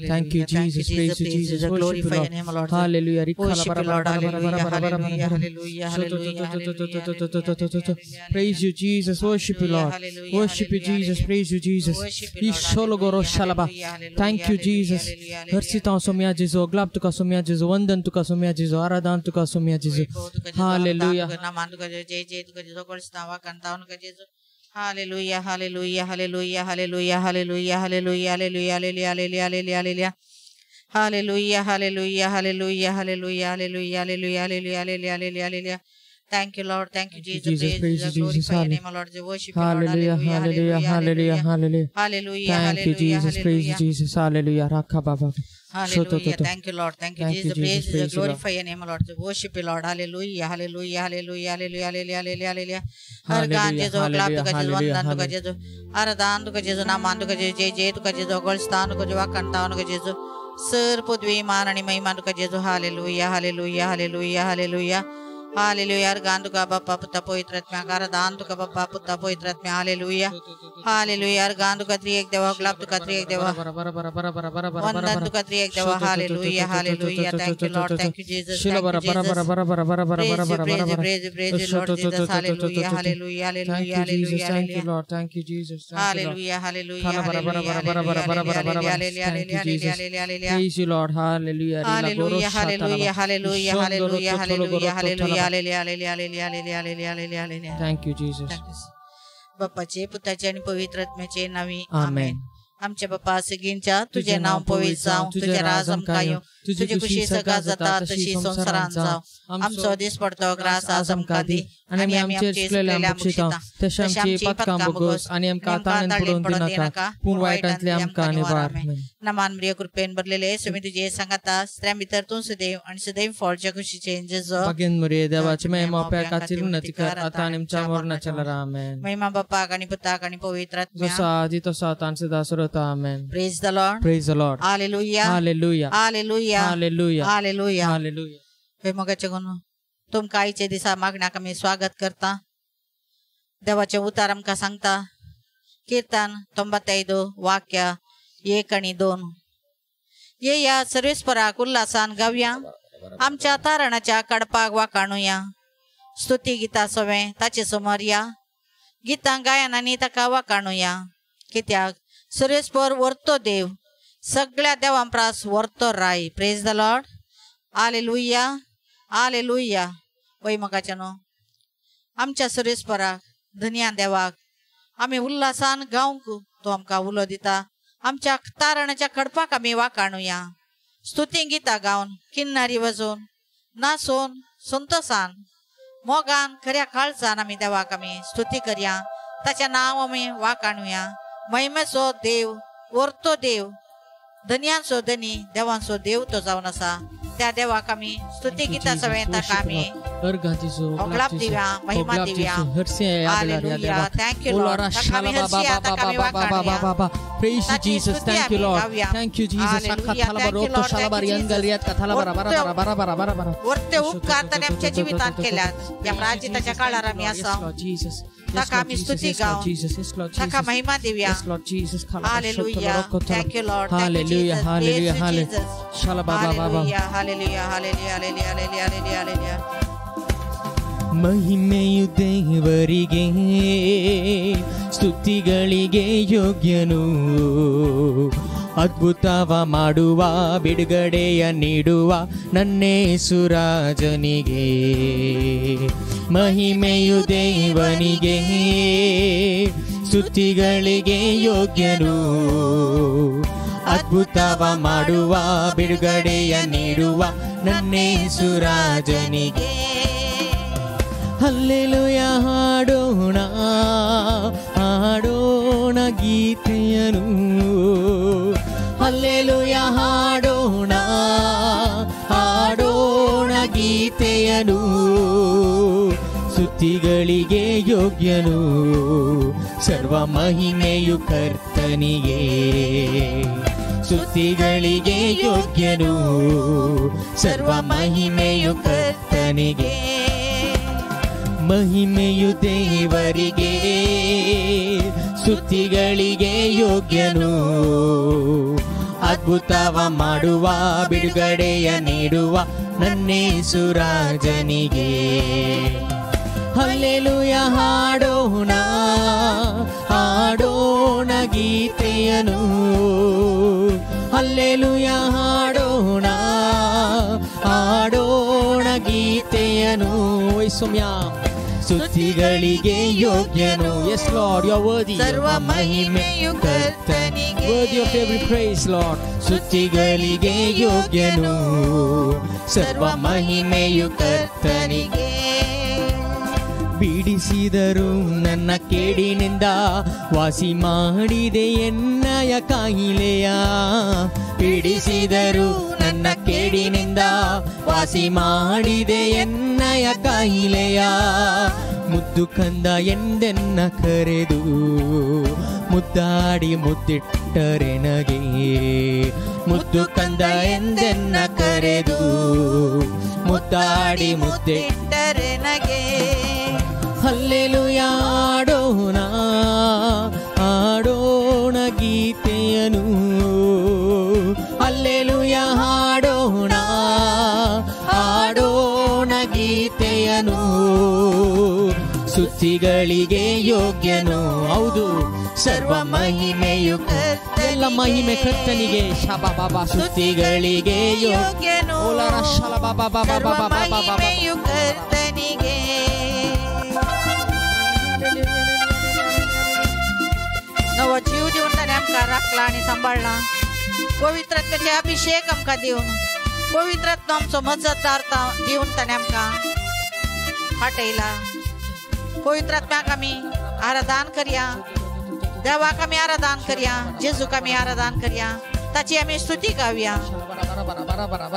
Thank you, Jesus. Praise you, Jesus. Glorify your name, Lord. Hallelujah. Worship you, Lord. Hallelujah. Hallelujah. Hallelujah. Praise you, Jesus. Worship you, Lord. Worship you, Jesus. Praise you, Jesus. Thank you, Jesus. Harsita somya Jesus. Glab tuka somya Jesus. Vandan tuka somya Jesus. Aradan tuka somya Jesus. Hallelujah. Hallelujah, hallelujah, hallelujah, hallelujah, hallelujah, hallelujah, hallelujah, hallelujah, hallelujah, hallelujah. Hallelujah, hallelujah, hallelujah, hallelujah, hallelujah, hallelujah, hallelujah, hallelujah, hallelujah. Thank you, Lord. Thank you, Jesus. Praise you, glorify your name, Lord. Worship you, Lord. Hallelujah, hallelujah, hallelujah, hallelujah. Hallelujah, Thank you, Jesus. Praise you, Jesus. Hallelujah. Rakha Baba. Hallelujah. Thank you, Lord. Thank you, Jesus. Praise you, glorify your name, Lord. Worship you, Lord. Hallelujah, hallelujah, hallelujah, hallelujah, hallelujah, hallelujah. Har gan Jesus, glab tu ka Jesus, vandan tu ka Jesus, aradan tu ka Jesus, naman tu ka Jesus, jay tu ka Jesus, golstan tu ka Jesus, wakantan tu ka Jesus. Sir pudvi manani Mahima tu ka Jesus. Hallelujah, hallelujah, hallelujah, hallelujah. Hallelujah. Argan tu ka Bapa Putta Pavitra Atma, aradan tu ka Bapa Putta Pavitra Atma. Hallelujah. Hallelujah. Argan tu ka Triek Deva, glab tu ka Triek Deva, vandan tu ka Triek Deva. Hallelujah, hallelujah. Thank you, Lord. Thank you, Jesus. Thank you, Jesus. Praise you, Lord Jesus. Hallelujah, hallelujah, hallelujah, hallelujah. Thank you, Lord. Thank you, Jesus. Hallelujah, hallelujah, hallelujah, hallelujah. Praise you, Lord. Hallelujah. Hallelujah, hallelujah, hallelujah, hallelujah, hallelujah, hallelujah. Thank you, Jesus. बाप्पाचे पुत्राचे आणि पवित्र आत्म्याचे नावे आमेन. आमच्या बाप्पा सगळ्यांच्या तुझे नाव पवित्र जावं, तुझे राज आमकां तुझी खुशी सगळा जाता तशी संसारांत जावं. आमचो दीस पडतो ग्रास आज आमकां दी आणि आमचे चुकलेले आमकां तशें आमची पातकां बगोस आणि आमकां ताणेन पडून दिनाका पूण वायटांतले आमकां निवार. नमान मरिय कृपेन भरलेले येशू तुझे सांगाता स्त्रियां भितर तूं सदैव आणि सदैव फळच्या खुशीचे जेजो भगीन मरिय देवाची महिमा पेकाची उन्नती कर आता आणि आमच्या मरणाच्या लरा. आमेन. महिमा बापाक आणि पुताक आणि पवित्र आत्म्याक जसा आदी तसा आता आणि सदा सर्वदा. आमेन. Praise the Lord. Praise the Lord. Hallelujah. Hallelujah. Hallelujah. Hallelujah. Hallelujah. Hallelujah. हे मगाचे गुण तुमकां आयचे दिसा मागण्याक आमी स्वागत करता. देवाचे उतार आमकां सांगता. कीर्तन 95 वाक्य 1 आणि 2. ये या सर्वेस्पराक उल्हासान गावया, आमच्या तारणाच्या कडपाक वाकाणुया. स्तुती गितां सवें ताचे समोर या, गितां गायनांनी ताका वाकाणुया. कित्याक सर्वेस्पर वर्तो देव, सगळ्या देवांपरास वर्तो राय. Praise the Lord. Hallelujah, hallelujah. वैमकाच्या न्हू आमच्या सर्वेस्पराक धन्या देवाक आमी उल्हासान गावंक तो आमकां उलो दिता. आमच्या तारणाच्या कडपाक आमी वाकाणुया. स्तुती गितां गावन किन्नारी वाजोवन नाचोवन संतोषान मोगान खऱ्या काळजान आमी देवाक आमी स्तुती करया. ताचें नांव आमी वाकाणुया. महिमेचो देव, वर्तो देव, धन्यांचो धनी, देवांचो देव तो जावन आसा. त्या देवाक आमी स्तुती गितां सवें ताका आमी ओगलाप दिव्या, महिमा दिव्या. हालेलुया. Thank you Lord. ताका आमी हर्षया, ताका आमी वाकाणुया. Praise you, Jesus. Thank you, Lord. Thank you, Jesus. वर्ते उपकार ताणें आमच्या जिवितांत केल्यात. या प्राचिताच्या काळार आमी आसा. ताका आमी स्तुती गावन ताका महिमा दिव्या. Hallelujah. Thank you Lord. Hallelujah, hallelujah, hallelujah. Hallelujah, hallelujah, hallelujah, hallelujah, hallelujah. ಮಹಿಮೆಯು ದೇವರಿಗೆ, ಸ್ತುತಿಗಳಿಗೆ ಯೋಗ್ಯನು. ಅದ್ಭುತವ ಮಾಡುವ, ಬಿಡುಗಡೆಯ ನೀಡುವ ನನ್ನೇಸುರಾಜನಿಗೆ. ಮಹಿಮೆಯು ದೇವನಿಗೆ, ಸ್ತುತಿಗಳಿಗೆ ಯೋಗ್ಯನು. ಅದ್ಭುತವ ಮಾಡುವ, ಬಿಡುಗಡೆಯ ನೀಡುವ ನನ್ನೇಸುರಾಜನಿಗೆ. ಹಲ್ಲೆಲೂಯಾ ಹಾಡೋಣ, ಹಾಡೋಣ ಗೀತೆಯನು. ಹಲ್ಲೆಲೂಯಾ ಹಾಡೋಣ, ಹಾಡೋಣ ಗೀತೆಯನು. ಸ್ತುತಿಗಳಿಗೆ ಯೋಗ್ಯನು, ಸರ್ವ ಮಹಿಮೆಯು ಕರ್ತನಿಗೆ. ಸ್ತುತಿಗಳಿಗೆ ಯೋಗ್ಯನು, ಸರ್ವ ಮಹಿಮೆಯು ಕರ್ತನಿಗೆ. ಮಹಿಮೆಯು ದೇವರಿಗೆ, ಸ್ತುತಿಗಳಿಗೆ ಯೋಗ್ಯನು. ಅದ್ಭುತವ ಮಾಡುವ ಬಿಡುಗಡೆಯ ನೀಡುವ ನನ್ನೇಸು ರಾಜನಿಗೆ ಹಲ್ಲೆಲೂಯ ಹಾಡೋಣ ಹಾಡೋಣ ಗೀತೆಯನು ಹಲ್ಲೆಲೂಯ ಹಾಡೋಣ ಹಾಡೋಣ ಗೀತೆಯನು ಸೌಮ್ಯ ಸ್ತುತಿಗಳಿಗೆ ಯೋಗ್ಯನು yes Lord you are worthy ಸರ್ವ ಮಹಿಮೆಯು ಕರ್ತನಿಗೆ worthy of every praise Lord ಸ್ತುತಿಗಳಿಗೆ ಯೋಗ್ಯನು ಸರ್ವ ಮಹಿಮೆಯು ಕರ್ತನಿಗೆ ಬಿಡಿಸಿದರು ನನ್ನ ಕೇಡಿನಿಂದ ವಾಸಿ ಮಾಡಿದೆ ಎನ್ನಯ ಕಾಯಿಲೆಯ ಬಿಡಿಸಿದರು ನನ್ನ ಕೇಡಿನಿಂದ ವಾಸಿ ಮಾಡಿದೆ ಎನ್ನಯ ಕಾಯಿಲೆಯ ಮುದ್ದು ಕಂದ ಎಂದೆನ್ನ ಕರೆದು ಮುದ್ದಾಡಿ ಮುದ್ದಿಟ್ಟರೆ ನಗೆ ಮುದ್ದು ಕಂದ ಎಂದೆನ್ನ ಕರೆದು ಮುದ್ದಾಡಿ ಮುದ್ದಿಟ್ಟರೆ ನಗೆ ಹಲ್ಲೆಲೂಯ ಹಾಡೋಣ ಹಾಡೋಣ ಗೀತೆಯನು ಹಲ್ಲೆಲೂಯ ಹಾಡೋಣ ಹಾಡೋಣ ಗೀತೆಯನು ಸ್ತುತಿಗಳಿಗೆ ಯೋಗ್ಯನು ಹೌದು ಸರ್ವ ಮಹಿಮೆಯು ಎಲ್ಲ ಮಹಿಮೆ ಕರ್ತನಿಗೆ ಶಬಾಬಾ ಸ್ತುತಿಗಳಿಗೆ ಯೋಗ್ಯನು ಸರ್ವ ಮಹಿಮೆಯು ಕರ್ತನಿಗೆ नवं जीव देऊन त्याने आमका राखला आणि सांभाळला पवित्रात्म्याचे अभिषेक आमका देऊन पवित्रात्मा आमचो मजतदार देऊन त्याने आमका फाटयला पवित्रात्म्याक आमी आराधन करया देवाक आमी आराधन करया जेजूक आमी आराधन करया ताची आमी स्तुती गावया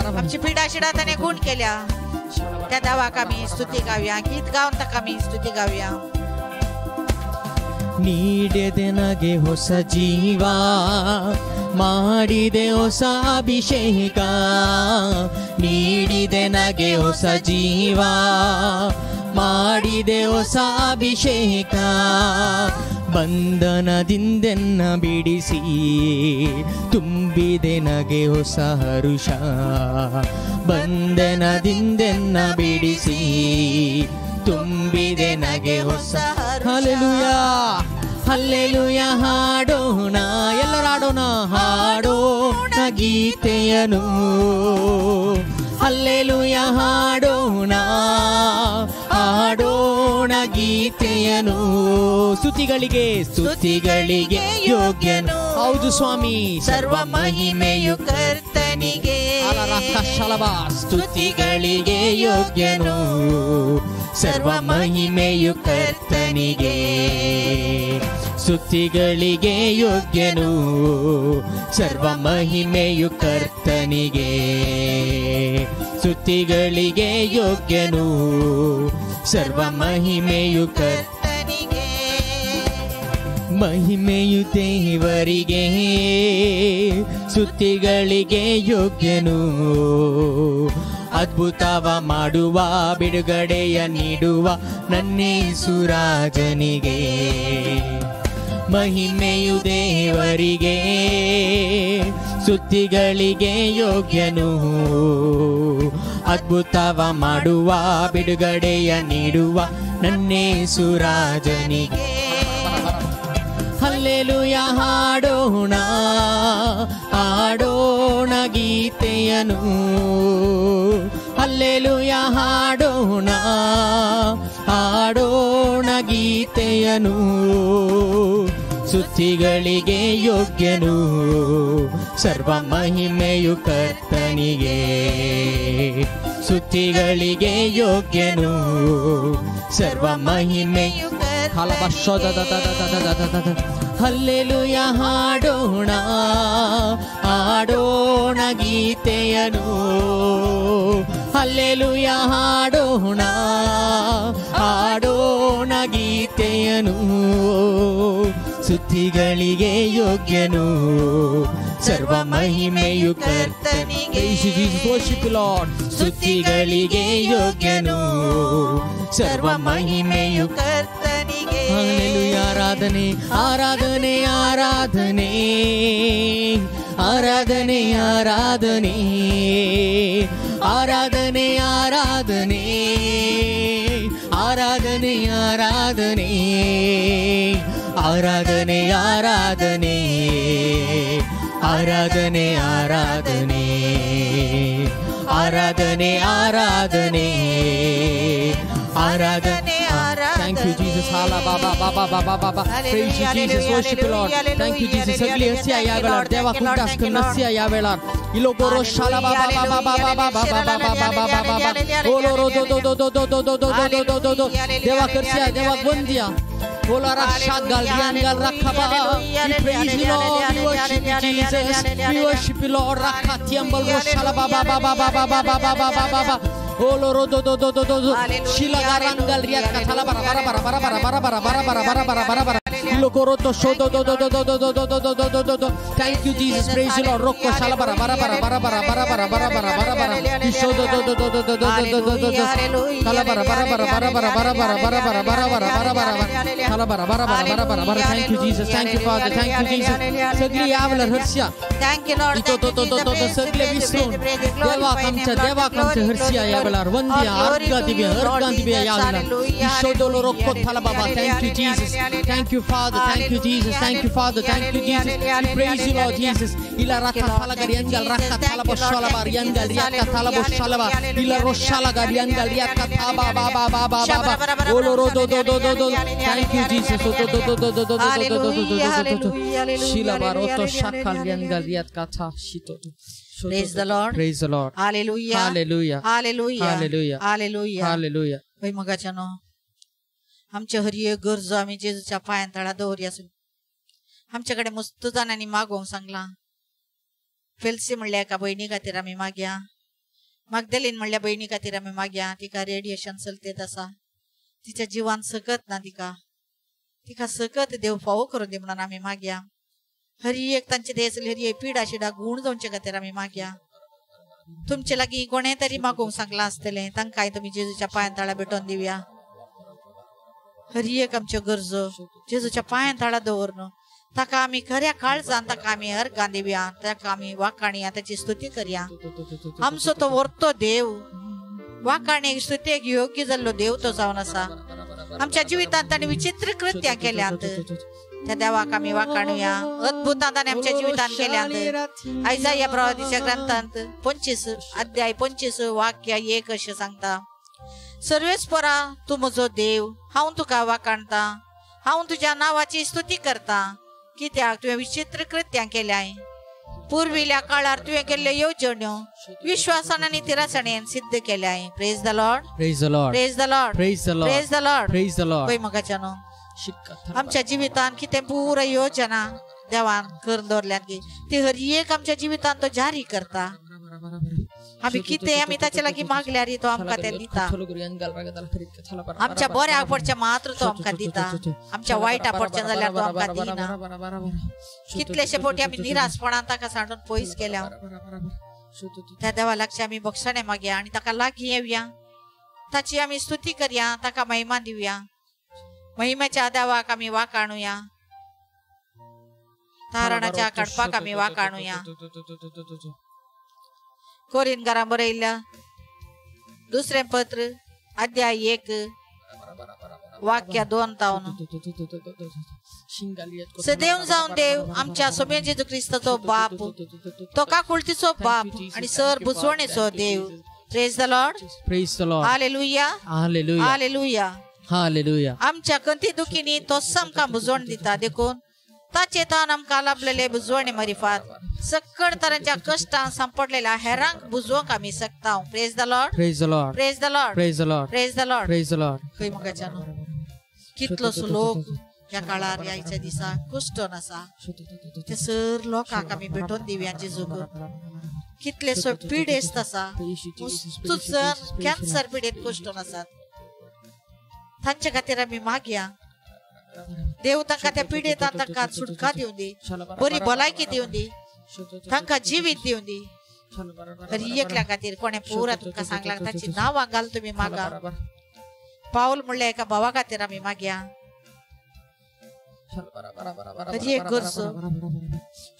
आमची पिडा शिडा त्याने गुण केल्या त्या देवाक आमी स्तुती गावया गीत गावन ताका आमी स्तुती गावया ನೀಡಿದೆ ನಗೆ ಹೊಸ ಜೀವ ಮಾಡಿದೆ ಹೊಸ ಅಭಿಷೇಕ ನೀಡಿದೆ ನಗೆ ಹೊಸ ಜೀವ ಮಾಡಿದೆ ಹೊಸ ಅಭಿಷೇಕ ಬಂಧನದಿಂದೆನ್ನ ಬಿಡಿಸಿ ತುಂಬಿದೆ ನಗೆ ಹೊಸ ಹರುಷ ಬಂಧನದಿಂದೆನ್ನ ಬಿಡಿಸಿ ತುಂಬಿದೆ ನಗೆ ಹೊಸ ಹಲ್ಲೆಲೂಯ ಹಲ್ಲೆಲೂಯ ಹಾಡೋಣ ಎಲ್ಲರೂ ಹಾಡೋಣ ಹಾಡೋಣ ಗೀತೆಯನು ಹಲ್ಲೆಲೂಯ ಹಾಡೋಣ ಹಾಡೋಣ ಗೀತೆಯನು ಸ್ತುತಿಗಳಿಗೆ ಯೋಗ್ಯನು ಹೌದು ಸ್ವಾಮಿ ಸರ್ವ ಮಹಿಮೆಯು ಕರ್ತನಿಗೆ ಸ್ತುತಿಗಳಿಗೆ ಯೋಗ್ಯನು ಸರ್ವ ಮಹಿಮೆಯು ಕರ್ತನಿಗೆ ಸ್ತುತಿಗಳಿಗೆ ಯೋಗ್ಯನು ಸರ್ವ ಮಹಿಮೆಯು ಕರ್ತನಿಗೆ ಸ್ತುತಿಗಳಿಗೆ ಯೋಗ್ಯನು ಸರ್ವ ಮಹಿಮೆಯು ಕರ್ತನಿಗೆ ಮಹಿಮೆಯು ದೇವರಿಗೆ ಸ್ತುತಿಗಳಿಗೆ ಯೋಗ್ಯನು ಅದ್ಭುತವ ಮಾಡುವ ಬಿಡುಗಡೆಯ ನೀಡುವ ನನ್ನೇಸು ರಾಜನಿಗೆ ಮಹಿಮೆಯು ದೇವರಿಗೆ ಸ್ತುತಿಗಳಿಗೆ ಯೋಗ್ಯನು ಅದ್ಭುತವ ಮಾಡುವ ಬಿಡುಗಡೆಯ ನೀಡುವ ನನ್ನೇಸು ರಾಜನಿಗೆ ಹಲ್ಲೆಲೂಯ ಹಾಡೋಣ ಹಾಡೋಣ ಗೀತೆಯನು ಹಲ್ಲೆಲೂಯ ಹಾಡೋಣ ಹಾಡೋಣ ಗೀತೆಯನು ಸ್ತುತಿಗಳಿಗೆ ಯೋಗ್ಯನು ಸರ್ವ ಮಹಿಮೆಯು ಕರ್ತನಿಗೆ ಸ್ತುತಿಗಳಿಗೆ ಯೋಗ್ಯನು ಸರ್ವ ಮಹಿಮೆಯು ಹಲ್ಲೆಲೂಯ ಹಾಡೋಣ ಹಾಡೋಣ ಗೀತೆಯನು ಹಲ್ಲೆಲೂಯ ಹಾಡೋಣ ಹಾಡೋಣ ಗೀತೆಯನು ಸ್ತುತಿಗಳಿಗೆ ಯೋಗ್ಯನು ಸರ್ವ ಮಹಿಮೆಯು ಕರ್ತನಿಗೆ ಸ್ತುತಿಗಳಿಗೆ ಯೋಗ್ಯನು ಸರ್ವ ಮಹಿಮೆಯು ಕರ್ತನಿಗೆ ಹಲ್ಲೆಲೂಯ ಆರಾಧನೆ ಆರಾಧನೆ ಆರಾಧನೆ ಆರಾಧನೆ ಆರಾಧನೆ ಆರಾಧನೆ ಆರಾಧನೆ ಆರಾಧನೆ ಆರಾಧನೆ ಆರಾಧನೆ ಆರಾಧನೆ ಆರಾಧನೆ ಆರಾಧನೆ ಆರಾಧನೆ ಆರಾಧನೆ ಆರಾಧನೆ Thank you Jesus. Hala baba baba baba baba. Praise you Jesus. Worship you Lord. Thank you Jesus. Sagli hasiya yavelar. Deva kundas kunasiya yavelar. Ilogoro shala baba baba baba baba baba baba baba. Oloro do do do do do do do do do do do. Deva kursiya deva gundiya. Olara shagal yangal rakhaba. We praise you Lord. We worship you Jesus. We worship you Lord. Rakhatiambal shala baba baba baba baba baba baba. Oloro do do do do do shila garangal riat kathala bara bara bara bara bara bara bara bara bara bara bara bara bara ilokoro to shodo do do do do do do do do do do do. Thank you Jesus. Praise you Lord. Rokko shala bara bara bara bara bara bara bara bara bara bara bara shodo do do do do do do do do do do kala bara bara bara bara bara bara bara bara bara bara bara bara bara kala bara bara bara bara bara bara. Thank you Jesus. Thank you Father. Thank you Jesus. Sagli yavelar hrsya. Thank you Lord. To to to to to sagli visnu deva kamcha hrsya yavelar vandiya arga dibe yavelar ishodolo rokko thala baba. Thank you Jesus. Thank you Father. Thank you Jesus. Thank you Father. Thank you Jesus. We praise you Lord Jesus. Ila rakha thala gariangal rakha thala boshala bariangal riakka thala boshala ba ila roshala gariangal riakka thaba ba ba ba ba ba oloro do do do do do. Thank you Jesus. Do do do do do do do do shila baroto shakal riangal riakka tha shito. Praise the Lord. Praise the Lord. Hallelujah. Hallelujah. Hallelujah. Hallelujah. Hallelujah. Hallelujah. होय मगाच्यानो आमच्या हरिये गरजो आम्ही जेजूच्या पायांतळा दवरया. आमच्याकडे मस्त जाणांनी मागोवंक सांगला. फेल्सी म्हणल्या एका बहिणी खातीर आमी मागया. मागदलीन म्हणल्या बहिणी खातीर आमी मागया. तिका रेडिएशन चलतेत आसा. तिच्या जीवान सकत ना तिका सकत देव फावो करून दी म्हणून आमी मागया. हरी एक तांचे देसली हरी पिडा शिडा गुण जावचे खातीर आमी मागया. तुमचे लागी कोणे तरी मागोवंक सांगला आसतले तांकांय तुमी जेजूच्या पायांतळा भेटोवन दिवया. हरी एक आमच्यो गरजो जेजूच्या पायांतळा दवरन ताका आमी खऱ्या काळजान ताका आमी अर्गां दिवया. ताका आमी वाखाणया ताची स्तुती करया. आमचो तो वर्तो देव वाखाणेक स्तुतेक योग्य जाल्लो देव तो जावन आसा. आमच्या जिवितांत ताणें विचित्र कृत्यां केल्यांत त्या देवाक आमी वाखाणुया. अद्भुतां ताणें आमच्या जिवितांत केल्यांत. आयजाया प्रवादीच्या ग्रंथांत 25 अध्याय 25 वाक्य 1 अशें सांगता. सर्वेस्परा तू म्हजो देव हांव तुका वाखाणता. हांव तुज्या नांवाची स्तुती करता कित्याक तुवें विचित्र कृत्यां केल्याय. पूर्विल्या काळार तुवें केल्ल्यो येवजण्यो विश्वासान आनी तिरासणेन सिद्ध केल्याय. Praise the Lord. Praise the Lord. Praise the Lord. Praise the Lord. Praise the Lord. Praise the Lord. पळय मगाच्यानो आमच्या जिवितांत कितें पुरो योजना देवान करून दवरल्यात की ती हर एक आमच्या जिवितांत तो जारी करता. आमी कितें आमी ताचे लागीं मागल्यार तो आमकां तें दिता. आमच्या बऱ्या पडच्या मात्र तो आमकां दिता. आमच्या वायटा पडच्या जाल्यार तो आमकां दिना. कितलेशे फावटी आमी निराशपणान ताका सांडून पयस केल्या. त्या देवा लागची आमी बक्षणे मागया आनी ताका लागीं येवया. ताची आमी स्तुती करया. ताका महिमा दिवया. महिमेच्या देवाक आमी वाखाणुया. तारणाच्या कडपाक आमी वाखाणुया. कोरिंथकारां बरयल्ल्या दुसरें पत्र अध्याय 1 वाक्य 2 तावन सदैव जावन देव आमच्या सोबे जेजू क्रिस्ताचो बाप तो काकुळतीचो बाप आणि sir बुजवणेचो Dev. Praise the Lord. Praise the Lord. Hallelujah. Hallelujah. Hallelujah. Hallelujah. आमच्या कंती दुखीनी तो आमकां बुजवण दिता. देखून ताचे तान आमकां लाभलेले बुजवणे मरिफात सकळ तरांच्या कश्टांत सांपडलेल्या हेरांक बुजवंक आमी शकता. Praise the Lord. Praise the Lord. Praise the Lord. Praise the Lord. Praise the Lord. Praise the Lord. खंय मगाच्यान कितलोसो लोक ह्या काळार यायच्या दिसा कुश्टन आसा. ते सर लोकांक आमी भेटोवन दिवया जेजूक. कितलेसो पिडेस्त आसा. कॅन्सर पिडेत कुश्टन आसात. तांचे खातीर आमी मागया. देव तांकां त्या पिडेंतान तांकां सुटका दिवं दी. बरी भलायकी दिवं दी. तांकां जिवीत दिवं दी. हर एकल्या खातीर कोणे पुरा तुमकां सांगला ताची नांवां घाल तुमी मागा. पाऊल म्हणल्या एका भावा खातीर आमी मागया. कधी एक करसो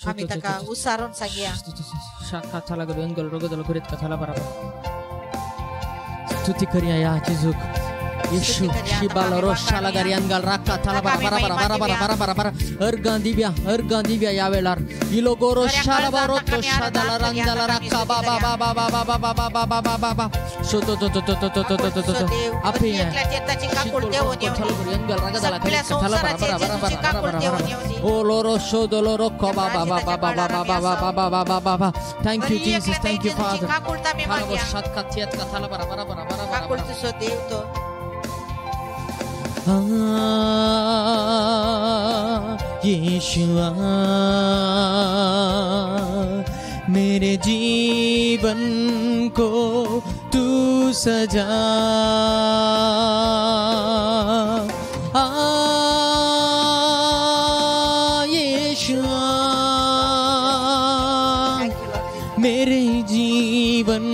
आम्ही ताका उसारून सांगया शाखा चला गलो एंगल रोगदल करीत का चला बराबर स्तुति करिया या जिजुक यीशु शिबाल रोशाला गरियांगल राका चला बराबर अर्गांदिव्या या वेळार इलोगो रोशाला बारोतो शादाला रंजाला राका बाबा सोतो आपे त्याची काकुळ देऊन एंगल रगदला चला बराबर ओ लोरो शोदो लोरो को बाबा thank you Jesus thank you father काकुळ तामी मागया शतका तियत का चला बराबर काकुळ सो देव तो यीशुआ मेरे जीवन को तू सजा यीशुआ मेरे जीवन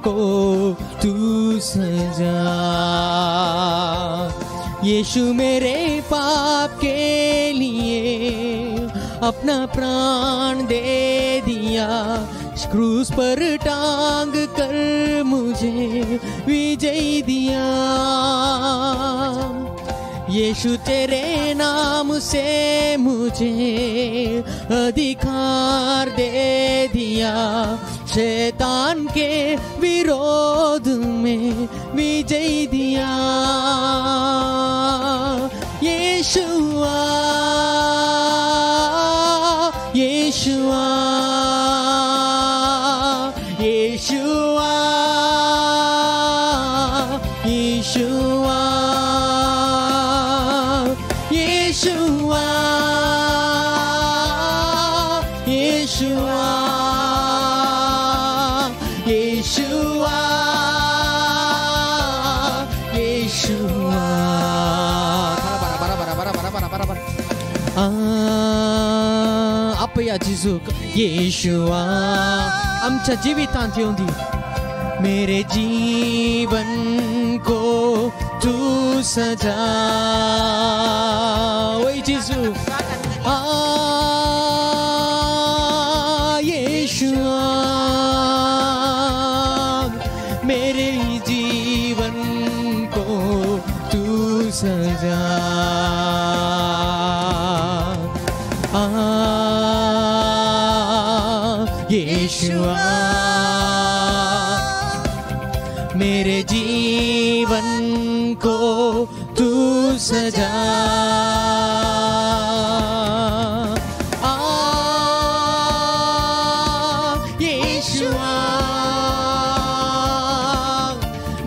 को तू सजा यीशु मेरे पाप के लिए अपना प्राण दे दिया क्रूस पर टांग कर मुझे विजय दिया यीशु तेरे नाम से मुझे अधिकार दे दिया शैतान के विरोध में विजय दिया यीशुआ यीशुआ यीशुआ यीशुआ यीशुआ यीशुआ यीशुआ यीशुआ बराबर आपया जिजूक येशुआ आमच्या जीवितांत येऊन दी मेरे जीवन को तू सजा ओय जिजू येशुआ मेरे जीवन को तू सजा यीशुआ मेरे जीवन को तू सजा यीशुआ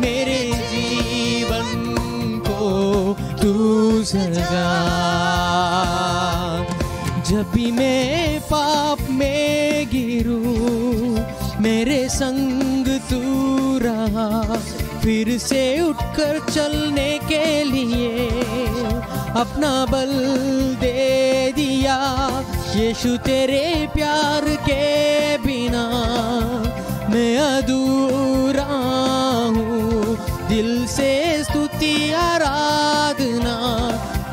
मेरे जीवन को तू सजा जब भी मैं पाप में गिरूं मेरे संग तू रहा फिर से उठकर चलने के लिए अपना बल दे दिया यीशु तेरे प्यार के बिना मैं अधूरा हूँ दिल से स्तुति आराधना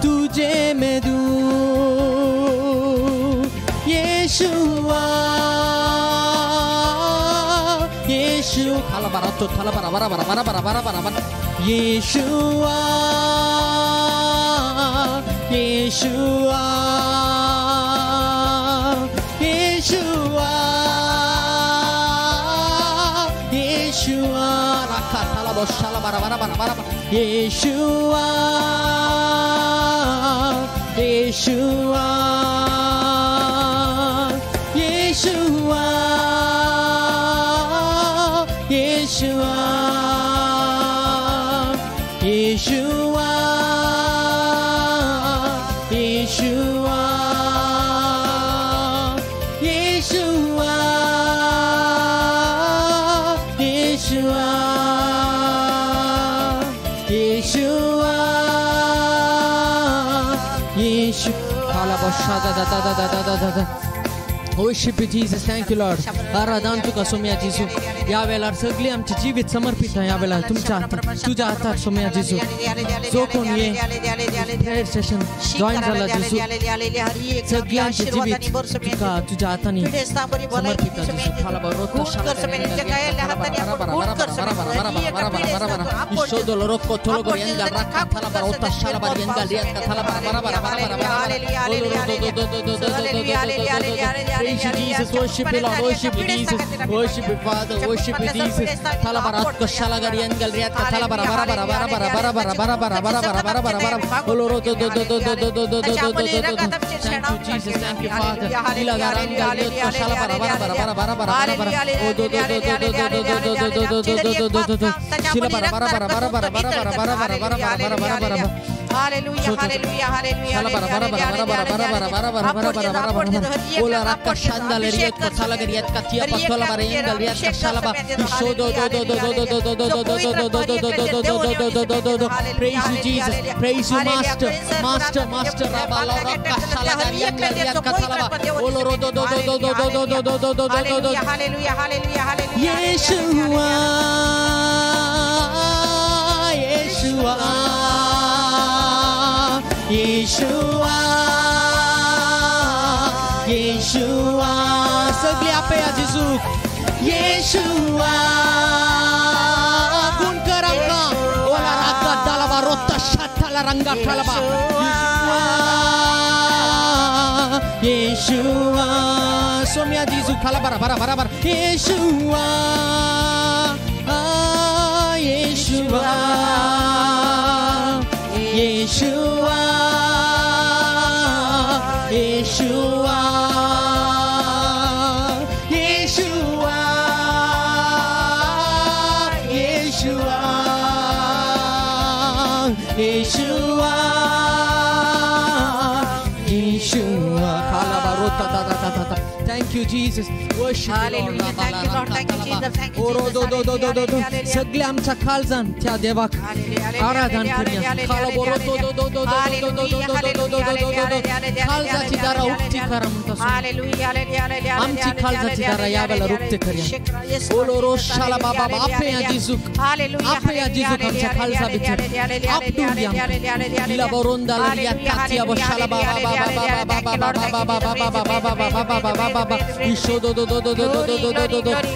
तुझे मैं दूँ यीशुआ यीशु थाला बारा यीशुआ यीशुआ यीशुआ यीशुआ रखा थाला बोशाला बारा यीशुआ यीशुआ यीशुआ यीशुआ यीशुआ यीशुआ यीशुआ यीशुआ यीशुआ यीशु काला बशा दा Worship you, Jesus. Thank you, Lord. Aradhan tu kasumya, Jesus. यावेळेला सगळी आमची जीवित समर्पित आहे यावेळेला तुमच्या हातात तुझ्या हातात सोम्या जिजू जो कोण ये प्रेयर सेशन जॉइन झाला जिजू सगळ्यांचे जीवित तुझ्या हाताने समर्पित जिजू खाला बरोतो Ishodolo rocco tologo yenga rakka thala barota shala bar yenga liatka thala Jesus worship you Lord worship you Jesus worship you Father worship you Jesus thala baratko shala gar yenga liatka thala bara oloro thank you Jesus thank you Father ila garanga liatka shala bara Shila bara Hallelujah, hallelujah, hallelujah. Ola rakka shanda leriet ka thala gariet ka tia pathola bara yenga leriet ka shalaba ishodo praise you Jesus praise you master master master rabala rakka shala gariet leriet ka thalaba oloro hallelujah hallelujah hallelujah hallelujah Yeshua Yeshua Yeshua Yeshua सगळे आपे जिजू Yeshua गुण कर आमका ओला राका दालबा रोत्ता शाताला रंगा खालबा Yeshua Saumya जिजू खाला bara Yeshua Yeshua Yeshua Yeshua Yeshua Yeshua Yeshua Yeshua khala barota ta Thank you Jesus worship Hallelujah thank you Lord thank you Jesus thank you Jesus सगळे आमच्या खालजान त्या देवाक आराधन करूया खाला बोरोतो खालजाची दारा उक्ती करा म्हणता आमची खालजाची दारा यावेळेला रुक्ती करूया ओलोरो शाला बाबा आपे या जिजू आपे या जिजू आमच्या खालजा बिचार आपडूया इला बोरोंदाला या तातिया बशाला बाबा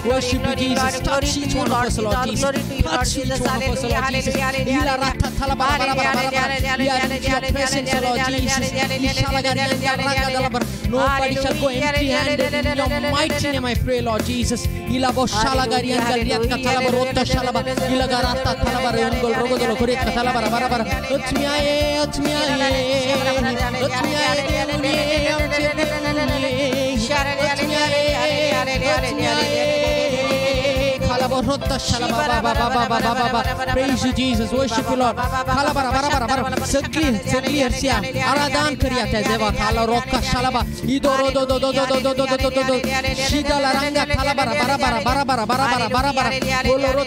worship you Jesus touch each one of us Lord Jesus touch each one of us Lord Jesus ila rakha thala bara we are in your presence Lord Jesus nobody shall go empty handed in your mighty name I pray Lord Jesus ila boshala gariyan galiyat ka thala barota shala ba ila garata thala bara yongol rogodolo koret ka thala bara otmiaye praise you Jesus worship you Lord khala bara sagli hersia aradan kariya ta deva khala rokka shalaba idoro shidala ranga khala bara boloro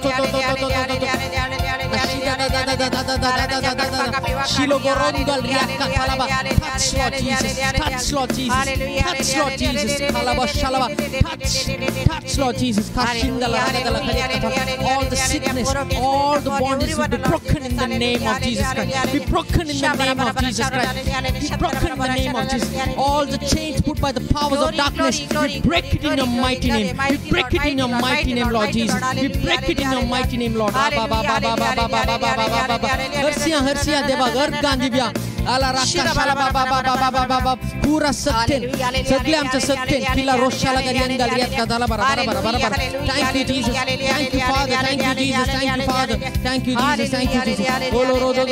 shilo gorondal riakka khalaba touch Lord Jesus touch Lord Jesus touch Lord Jesus khalaba shalaba touch Lord Jesus kashindala all the sickness all the bondages will be broken in the name of Jesus Christ be broken in the name of Jesus Christ be broken in the name of Jesus all the chains put by the powers of darkness we break it in your mighty name we break it in your mighty name Lord Jesus we break it in your mighty name Lord हर्षिया देवा गर्द गांधीव्या आला राक्का शाला बाबा पूरा सत्य सगळे आमचं सत्य किला रोशाला गरियंगा लियात का दाला bara thank you Jesus thank you Father thank you Jesus thank you Father thank you Jesus thank you Jesus olo ro do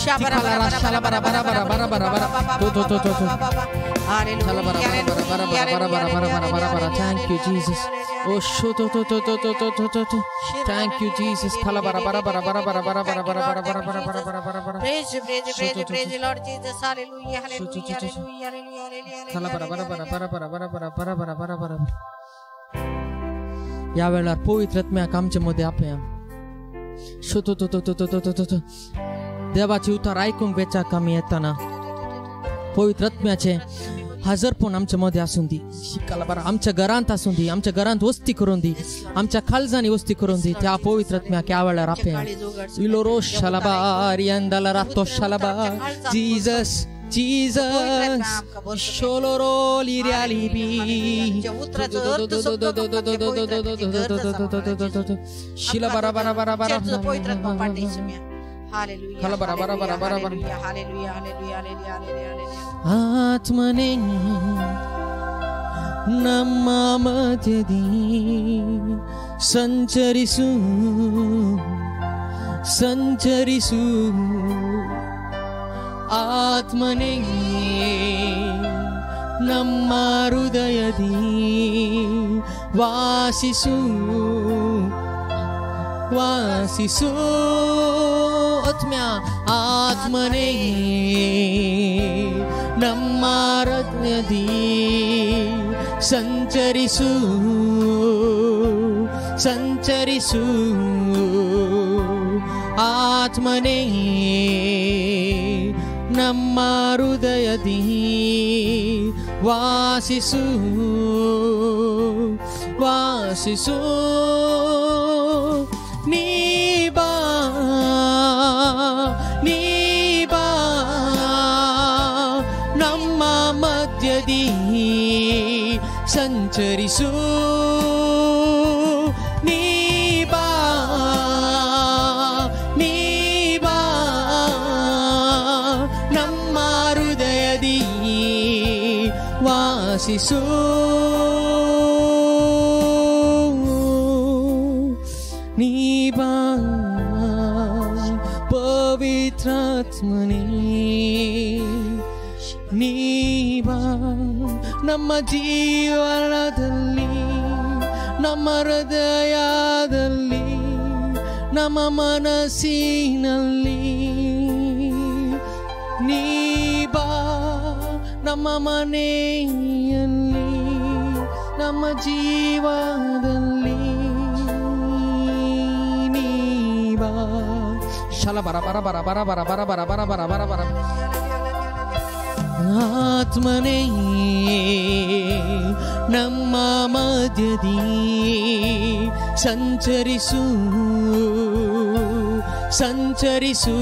शाला bara hallelujah thank you Jesus oh sho to thank you Jesus khala bara praise you Lord Jesus hallelujah khala bara यावेळेला पवित्र आत्म्या आमच्या मध्ये आपल्या show तो देवाचे उतार ऐकून बेचा कमी येताना पवित्र आत्म्याचे हजरपण आमच्या मध्ये असून दी शिकायला बरं आमच्या घरांत असून दी आमच्या घरांत वस्ती करून दी आमच्या काळजानी वस्ती करून दी त्या पवित्रात्म्या क्या वेळा रापे इलोरो शलाबार यंदाला रातो शलाबार जीसस जीसस शोलोरो लिर्यालिबी शिला बरा बरा बरा बरा Hallelujah. Hallelujah. ಆತ್ಮನೇ ನಮ್ಮ ಮಧ್ಯದಿ ಸಂಚರಿಸು ಸಂಚರಿಸು ಆತ್ಮನೇ ನಮ್ಮ ಹೃದಯದಿ ವಾಸಿಸು ವಾಸಿಸು ಆತ್ಮನೇ ನಮ್ಮ ಹೃದಯದಿ ಸಂಚರಿಸು ಸಂಚರಿಸು ಆತ್ಮನೇ ನಮ್ಮ ಹೃದಯದಿ ವಾಸಿಸು ವಾಸಿಸು ನೀ ಬಾ ನಮ್ಮ ಮಧ್ಯದಿ ಸಂಚರಿಸು ನೀ ಬಾ ನಮ್ಮ ಹೃದಯದಿ ವಾಸಿಸು ನೀ ಬಾ ಪವಿತ್ರಾತ್ಮನೇ ನೀ ಬಾ ನಮ್ಮ ಜೀವನದಲ್ಲಿ ನಮ್ಮ ಹೃದಯದಲ್ಲಿ ನಮ್ಮ ಮನಸ್ಸಿನಲ್ಲಿ ನೀ ಬಾ ನಮ್ಮ ಮನೆಯಲ್ಲಿ ನಮ್ಮ ಜೀವನದಲ್ಲಿ ನೀ ಬಾ ಶಲ ಬರ ಬರ ಬರ ಬರ ಬರ ಬರ ಬರ ಬರ ಬರ ಬರ ಬರ ಆತ್ಮನೇ ನಮ್ಮ ಮಧ್ಯದಿ ಸಂಚರಿಸು ಸಂಚರಿಸು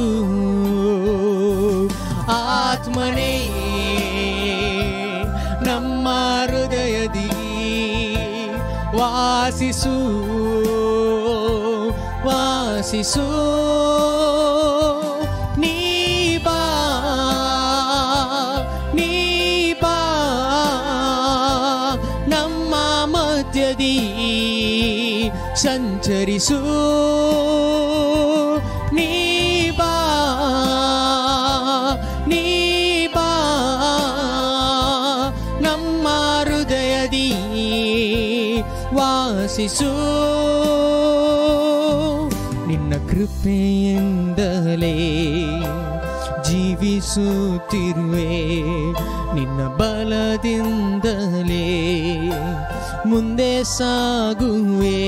ಆತ್ಮನೇ ನಮ್ಮ ಹೃದಯದಿ ವಾಸಿಸು ವಾಸಿಸು ನೀ ಬಾ ನಮ್ಮ ಮಧ್ಯದಿ ಸಂಚರಿಸು ನೀ ಬಾ ನಮ್ಮ ಹೃದಯದಿ ವಾಸಿಸು ನಿನ್ನ ಕೃಪೆಯಿಂದಲೇ ಜೀವಿಸುತ್ತಿರುವೆ ನಿನ್ನ ಬಲದಿಂದಲೇ ಮುಂದೆ ಸಾಗುವೆ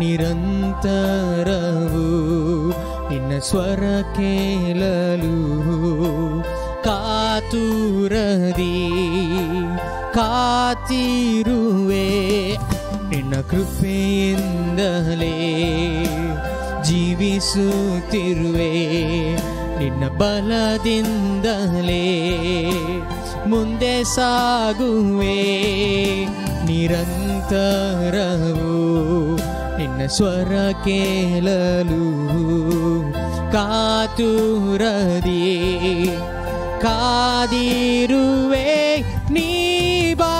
ನಿರಂತರವು ನಿನ್ನ ಸ್ವರ ಕೇಳಲು ಕಾತುರದಿ ಕಾತಿರುವೆ ನಿನ್ನ ಕೃಪೆಯಿಂದಲೇ ಜೀವಿಸುತ್ತಿರುವೆ ನಿನ್ನ ಬಲದಿಂದಲೇ ಮುಂದೆ ಸಾಗುವೆ ನಿರಂತರವು ನಿನ್ನ ಸ್ವರ ಕೇಳಲು ಕಾತುರದಿ ಕಾದಿರುವೆ ನೀ ಬಾ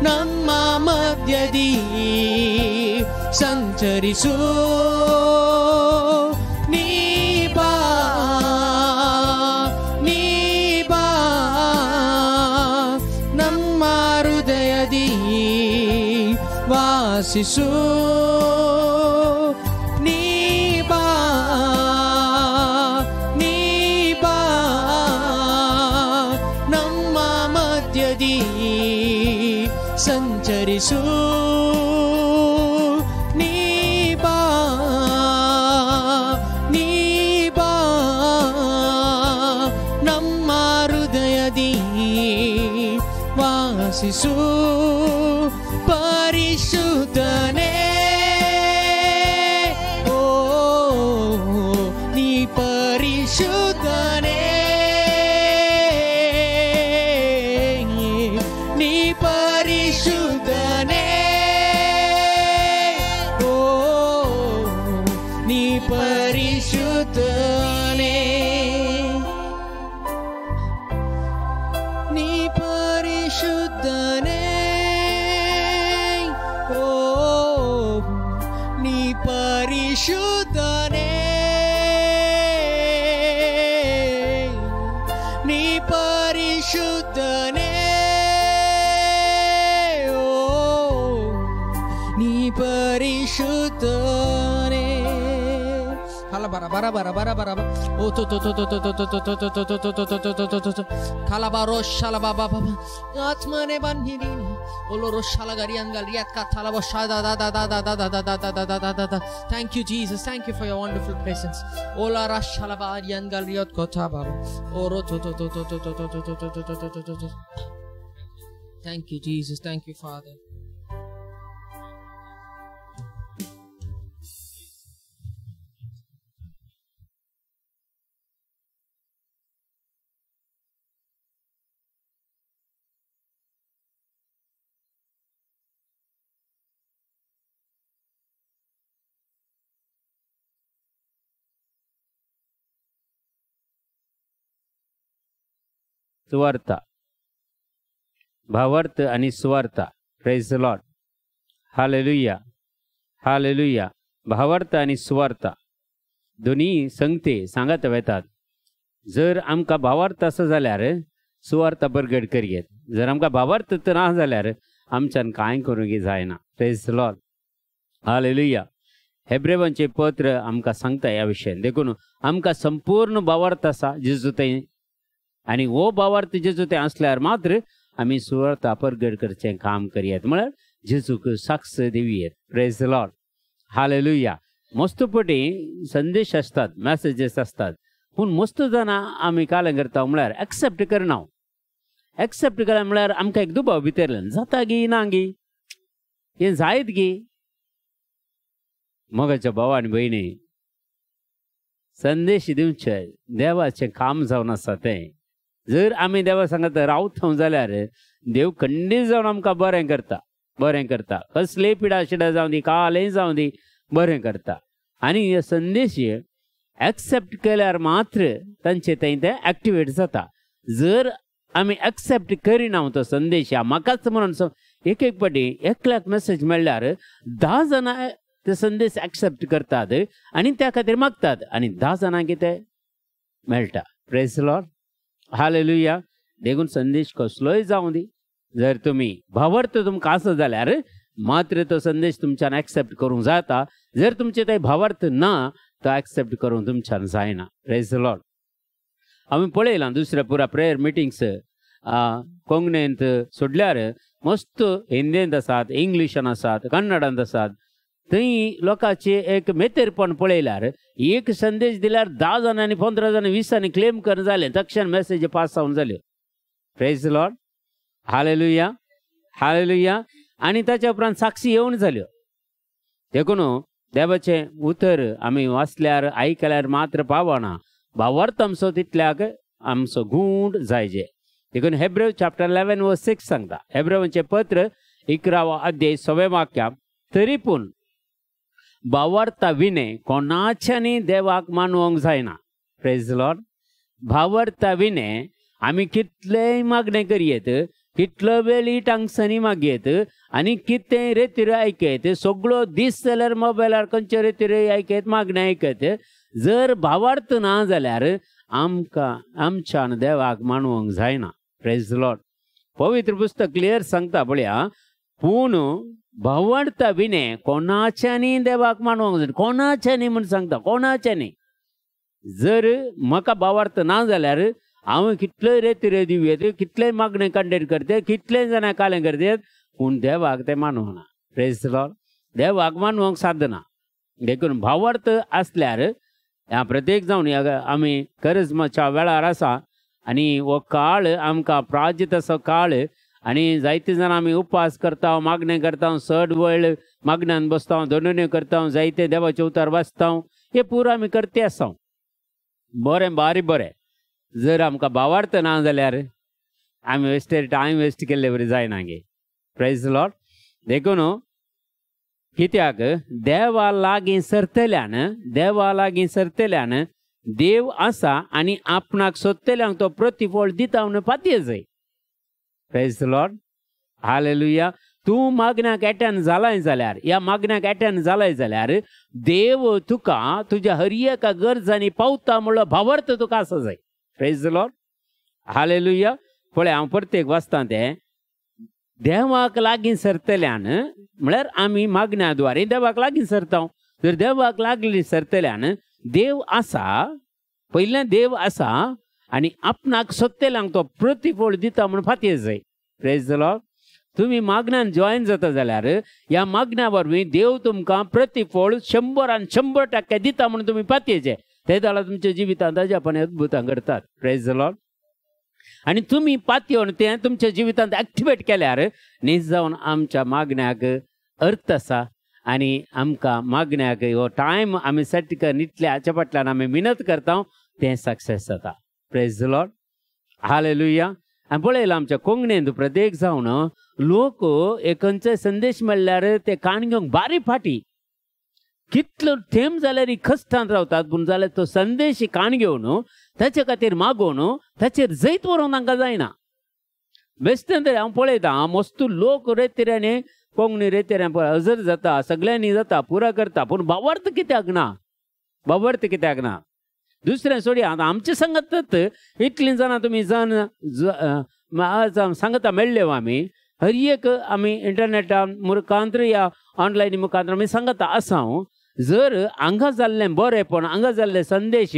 ನಮ್ಮ ಮಧ್ಯದಿ ಸಂಚರಿಸು ನೀ ಬಾ ನಮ್ಮ ಹೃದಯದಿ ವಾಸಿಸು ನೀ ಬಾ ನಮ್ಮ ಮಧ್ಯದಿ ಸಂಚರಿಸು ನೀ ಬಾ येशू परिशुद्धने ओ नी परिशुद्धने नी परिशुद्धने ओ नी परिशुद्धने नी परिशुद्धने ओ नी परिशुद्धने नी परिशुद्धने ओ नी परिशुद्धने खाला bara bara bara bara bara o to to to to to to to to to to to to to खाला बारो शाला बाबा बाबा आत्मने बन्हिनी ओलोरो शाला गरियान गलियात का थाला बशा दा दा दा दा दा दा दा दा दा दा दा दा thank you Jesus, thank you for your wonderful presence ola rashala bariyan galiyat kotha baba oro to to to to to to to to to thank you Jesus, thank you Father. सुवार्ता भावार्थ आणि सुवार्ता praise the Lord hallelujah hallelujah भावार्थ आणि सुवार्ता दोन्ही संगते सांगत वेतात जर आमकां भावार्थ असो जाल्यार सुवार्ता परगट करयेत जर आमकां भावार्थ तर ना जाल्यार आमच्यान कांय करूंक जायना प्रेज द लॉर्ड हालेलुया हेब्रेवांचे पत्र आमकां सांगता ह्या विशयान देखून आमकां संपूर्ण भावार्थ आसा जेजू ते आणि वो भावार्थ जेजू ते असल्यार मात्र आमी सुवार्ता परगट करचें काम करयेत म्हळ्यार जेजूक साक्ष दिवयेत प्रेज द लॉर्ड हालेलुया मस्त पटी संदेश असतात मेसेजेस असतात पूण मस्त जाणां आमी कालें करता म्हळ्यार एक्सेप्ट करना एक्सेप्ट केलें म्हळ्यार आमकां एक दुबाव भितरल्यान जाता गी ना गी हें जायत गी मोगाच्या भाव आनी भयणी संदेश दिवचे देवाचें काम जावन आसा तें जर आमी देवा सांगत रावता जाल्यार देव खंडीत जावन आमकां बरें करता कसलेय पिडा शिडा जावं दी कालेय जावं दी बरें करता आनी हे संदेश एक्सेप्ट केल्यार मात्र तांचे थंय ते एक्टिवेट जाता जर आमी एक्सेप्ट करिना तो संदेश म्हाकाच म्हणून एक पाटी एकल्याक मेसेज मेळ्ळ्यार 10 जाणां ते संदेश एक्सेप्ट करतात आनी त्या खातीर मागतात आनी 10 जाणांक कितें मेळटा प्रेज द लॉर्ड हालेलुया देखून संदेश कसलोय जावं दी जर तुमी भावार्थ तुमकां आसा जाल्यार मात्र तो संदेश तुमच्यान एक्सेप्ट करूंक जाता जर तुमचे थंय भावार्थ ना तो एक्सेप्ट करूंक तुमच्यान जायना प्रेज द लॉर्ड आमी पळयलां दुसऱ्या पुरा प्रेयर मिटिंग्स कोंकणींत सोडल्यार मस्त हिंदींत आसात इंग्लिशान आसात कन्नडांत आसात थंय लोकांचे एक मेतेरपण पळयल्यार एक संदेश दिल्यार 10 जाणांनी 15 जाणां 20 जाणांनी क्लेम करून जालें तक्षण मेसेज पास जावन जाल्यो praise the Lord hallelujah hallelujah आनी ताच्या उपरांत साक्षी येवन जाल्यो देखून देवाचें उतर आमी वाचल्यार आयकल्यार मात्र पावना भावार्थ आमचो तितल्याक आमचो गूण जायजे देखून हेब्रेव चॅप्टर 11 वर्स 6 सांगता हेब्रेवांचें पत्र 11 अध्याय 6 वाक्या तरी पूण भावार्था विने कोणाच्यानी देवाक मानवंक जायना प्रेज द लॉर्ड भावार्था विने आमी कितलेय मागणें करयेत कितलो वेळ टांगसनी मागयेत आनी कितें रेतीर आयकयत सगळो दीस जाल्यार मोबायलार खंयचे रेतीर आयकयत मागणें आयकत जर भावार्थ ना जाल्यार आमकां आमच्यान देवाक मानवंक जायना प्रेज द लॉर्ड पवित्र पुस्तक क्लियर सांगता पळया पूण भावार्था विने कोणाच्यानी देवाक मानवंक जायना कोणाच्यानी म्हूण सांगता कोणाच्यानी जर म्हाका भावार्थ ना जाल्यार हांव कितलेय रेतीर दिवयेत कितलेय मागणें कंडेक्ट करते कितलेय जाणां कालें करतात पूण देवाक तें मानवना प्रेज द लॉर्ड देवाक मानवंक साधना देखून भावार्थ आसल्यार ह्या प्रत्येक जावन आमी करिज्माच्या वेळार आसा आनी हो काळ आमकां प्राजित असो काळ आणि जायते जाण आमी उपवास करता, मागणे करता, चड वेळ मागण्यान बसता, दोनूय करता, जायते देवाचे उतार वाचता, हे पुरो आमी करते आसा. बरें बारी बरें. जर आमकां भावार्थ ना जाल्यार आमी वेस्टेर टायम वेस्ट केल्ले बरें जायना गे. Praise the Lord. देखून कित्याक देवा लागीं सरतल्यान देव आसा आनी आपणाक सोदतल्यांक तो प्रतिफळ दिता म्हणून पातये जाय. Praise the Lord. हालेलुया. तूं मागण्याक एटेंड जालाय जाल्यार, या मागण्याक एटेंड जालाय जाल्यार देव तुका तुज्या हर एका गरजांनी पावता म्हणलो भावार्थ तुका आसा जाय. Praise the Lord. हालेलुया. पळय हांव प्रत्येक वाचता तें देवाक लागीं सरतल्यान म्हळ्यार आमी मागण्याद्वारे देवाक लागीं सरता. जर देवाक लागीं सरतल्यान देव आसा, पयलें देव आसा आनी आपणाक सोदतल्यांक तो प्रतिफळ दिता म्हणून फातये जाय. Praise the Lord. तुम्ही मागण्यान जॉईन जाता जाल्यार ह्या मागण्या वरवीं देव तुमकां प्रतिफळ 100% दिता म्हणून तुमी पातयेचे. ते जाल्यार तुमच्या जिवितांत अजापाने अद्भुतां घडतात. Praise the Lord. आणि तुम्ही पातयेवन तें तुमच्या जिवितांत एक्टिवेट केल्यार न्हीद जावन आमच्या मागण्याक अर्थ आसा आनी आमकां मागण्याक हो टायम आमी सेट करून इतल्या हाच्या फाटल्यान आमी मिनत करता तें सक्सेस जाता. Praise the Lord. हालेलुया. आनी पळयलां आमच्या कोंकणींत प्रत्येक जावन लोक एक खंयचोय संदेश मेळ्ळ्यार ते कान घेवंक बारी फाटी कितलो थेंब जाल्यार कश्टांत रावतात, पूण जाल्यार तो संदेश कान घेवन ताचे खातीर मागोवन ताचेर जैत व्हरूंक तांकां जायना. बेश्टें तरी हांव पळयतां मस्तू लोक रेतेऱ्यांनी कोंकणी रेतेऱ्यां पळय हजर जाता, सगळ्यांनी जाता, पुरा करता, पूण भावार्थ कित्याक ना? भावार्थ कित्याक ना? दुसरें सोडी आतां आमचे सांगतात इतलीं जाणां तुमी सांगता मेळ्ळे आमी हर एक आमी इंटरनेटान मुखांतर या ऑनलायन मुखांतर आमी सांगता आसा. जर हांगा जाल्लें बरेंपण, हांगा जाल्ले संदेश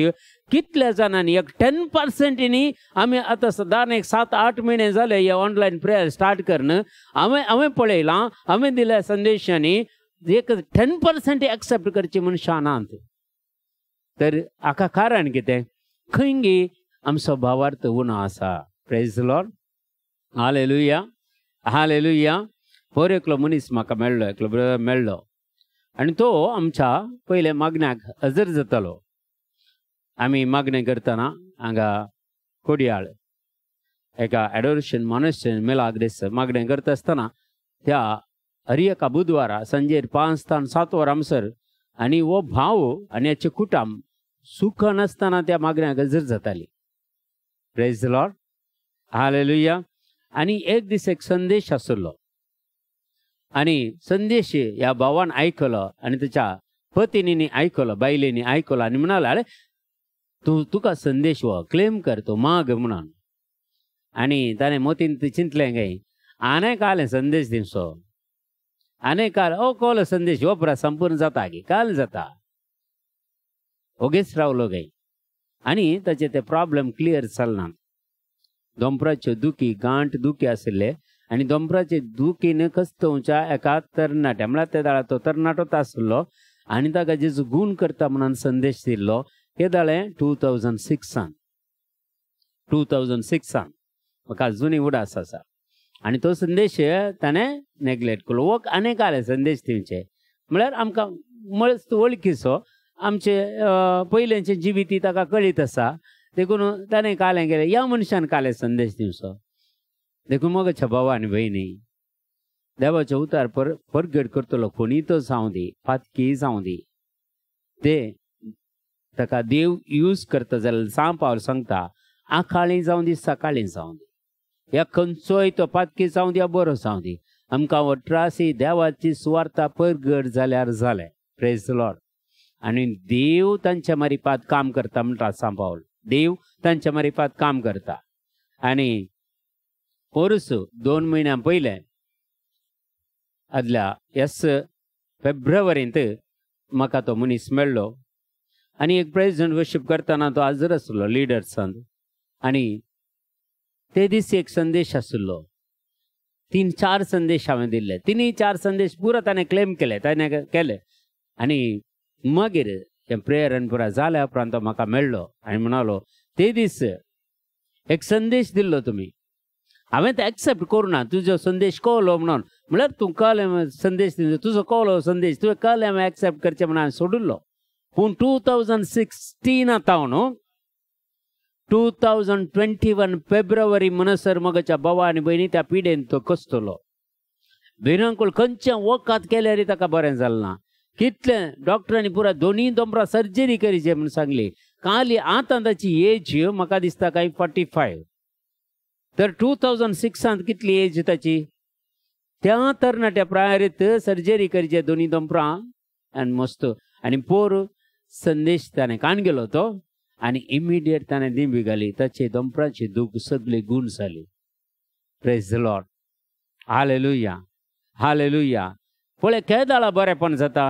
कितल्या जाणांनी 10% आमी आतां सादारण 7-8 म्हयने जाले हे ऑनलायन प्रेयर स्टार्ट करून हांवें पळयलां हांवें दिल्या संदेशांनी 10% एक्सेप्ट करची मनशां नात. तर हाका कारण कितें? खंय गे आमचो भावार्थ उणो आसा. Praise the Lord. Hallelujah. Hallelujah. बरो एकलो मनीस म्हाका मेळ्ळो, एकलो ब्रदर मेळ्ळो आनी तो आमच्या पयले मागण्याक हजर जातालो. आमी मागणें करतना हांगा कोडयाळ एका एडोरेशन मॉनेस्ट्रीन मिलाग दिस मागणें करता आसतना त्या हर एका बुधवारा सांजेर 5 ते 7 वरां म्हणसर आनी हो भाव आनी हेचे कुटुंब सुख नासतना त्या मागण्याक हजर जाताली. Praise the Lord. हालेलुया. आनी एक दीस एक संदेश आसलो आनी संदेश ह्या भावान आयकलो आनी ताच्या पत्नीनी आयकलो, बायलेनी आयकलो आनी म्हणाले अरे तुका संदेश हो क्लेम कर, तो माग म्हणून. आनी ताणें मोतीन चिंतलें गे आनी काल संदेश दिवचो, आनी काल हो कोलो संदेश हो पुरा संपूर्ण जाता गे, काल जाता ओगेच रावलो गे. आनी ताचे ते प्रॉब्लेम क्लियर जालना. दोंपराच्यो दुखी गांठ दुखी आशिल्ले आनी दोंपराचे दुखीन कस्तोवच्या एका तरणाट्या म्हळ्यार त्या दाळा तो तरणाटोच आसलो आनी ताका जेजू गूण करता म्हणून संदेश दिल्लो. हे दाळे 2006 म्हाका जुनी उडास आसा. आनी तो संदेश ताणें नेग्लेक्ट केलो. वो आनीक आले संदेश दिवचे म्हळ्यार आमकां मस्त वळखीचो आमचे पयलेंचे जिविती ताका कळीत आसा. देखून ताणें कालें गेलें ह्या मनशान काले संदेश दिवचो. देखून मोगाच्या भावा आनी भयणी देवाचो उतार परगट करतलो कोणी तो जावं दी, फातकी जावं दी, ते ताका देव यूज करता जाल्यार सांपावल सांगता आखाळी जावं दी सकाळी जावं दी, ह्या खंयचोय तो फातकी जावं दी या बरो जावं दी, आमकां वट्रासी देवाची सुवार्ता परगट जाल्यार जालें. Praise the Lord. आनी देव तांच्या मारिफात काम करता म्हणटा सांपावल. देव तांच्या मारिफात काम करता. आनी पोरस 2 म्हयन्यां पयलें आदल्या फेब्रुवारींत म्हाका तो मनीस मेळ्ळो आनी एक प्रेसिडेंट वर्शीप करतना तो हाजर आसलो लिडर्सांत. आनी ते दीस एक संदेश आसलो. 3-4 संदेश हांवें दिल्ले. 3-4 संदेश पुरो ताणें क्लेम केले, ताणें केले. आनी मागीर हें प्रेयर आनी पुरा जाल्या उपरांत तो म्हाका मेळ्ळो आनी म्हणालो ते दीस एक संदेश दिल्लो तुमी हांवें तें एक्सेप्ट करूना तुजो संदेश कळलो म्हणून म्हळ्यार तूं कळ्ळें संदेश तुजो कळलो संदेश तुवें कळ्ळें हांवें एक्सेप्ट करचें म्हणून हांवें सोडिल्लो पूण 2016 आतां न्हू 2021 फेब्रुवारी म्हणसर मगच्या भावा आनी भयणी त्या पिडेन तो कसतलो भिरांकूळ खंयचें वखद केल्यार ताका बरें जालें ना कितलें डॉक्टरांनी पुरा दोनी दोंपरां सर्जरी करीचे म्हूण सांगली काली आतां ताची एज म्हाका दिसता काय 45 तर 2006 कितली एज ताची त्या तरणाट्या प्रायारीत सर्जरी करचे दोनी दोंपरां आनी मस्त आनी पोर संदेश ताणें काण गेलो तो आनी इमिडिएट ताणें दिंबी घाली ताचे दोंपरांची दूख सगळी गूण जाली praise the Lord hallelujah hallelujah पळय केदाळा बरेंपण जाता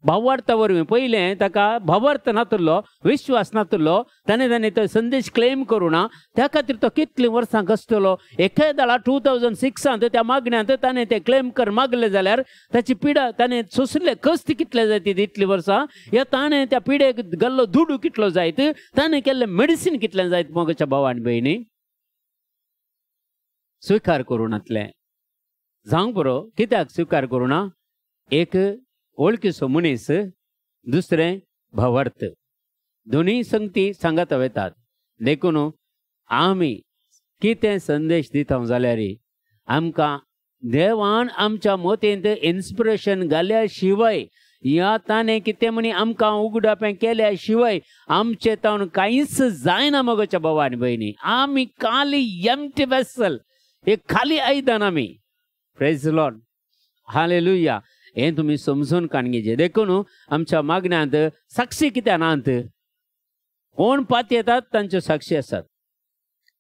भावार्था वरवीं पयलें ताका भावार्थ नातुरलो विश्वास नातुरलो ताणें तो संदेश क्लेम करूं ना त्या खातीर तो कितलीं वर्सां कसतलो एकेदाळा 2006 त्या मागण्यांत ताणें तें क्लेम कर मागलें जाल्यार ताची पिडा ताणें सोंसले कस्त कितले जायत इतलीं वर्सां या ताणें त्या पिडेक घाल्लो दुडू कितलो जायत ताणें केल्लें मेडिसीन कितलें जायत मोगाच्या भावा आनी भयणी स्विकार करूं नातलें जावंक बरो कित्याक स्विकार करूं ना एक वळखीचो मनीस दुसरें भावार्थ दोनी संगती सांगत वतात देखून आमी कितें संदेश दिता जाल्यार आमकां देवान आमच्या मोतेंत इन्स्पिरेशन घाल्या शिवाय या ताणें कितें म्हणी आमकां उगडापें केल्या शिवाय आमचे तावन कांयच जायना मोगाच्या भावा आनी भयणी आमी खाली एम्प्टी वेसल एक खाली आयदन आमी प्रेज द लॉर्ड हालेलुया हें तुमी समजून काणगेचे देखून आमच्या मागण्यांत साक्षी कित्याक नात कोण पात येतात तांच्यो साक्षी आसात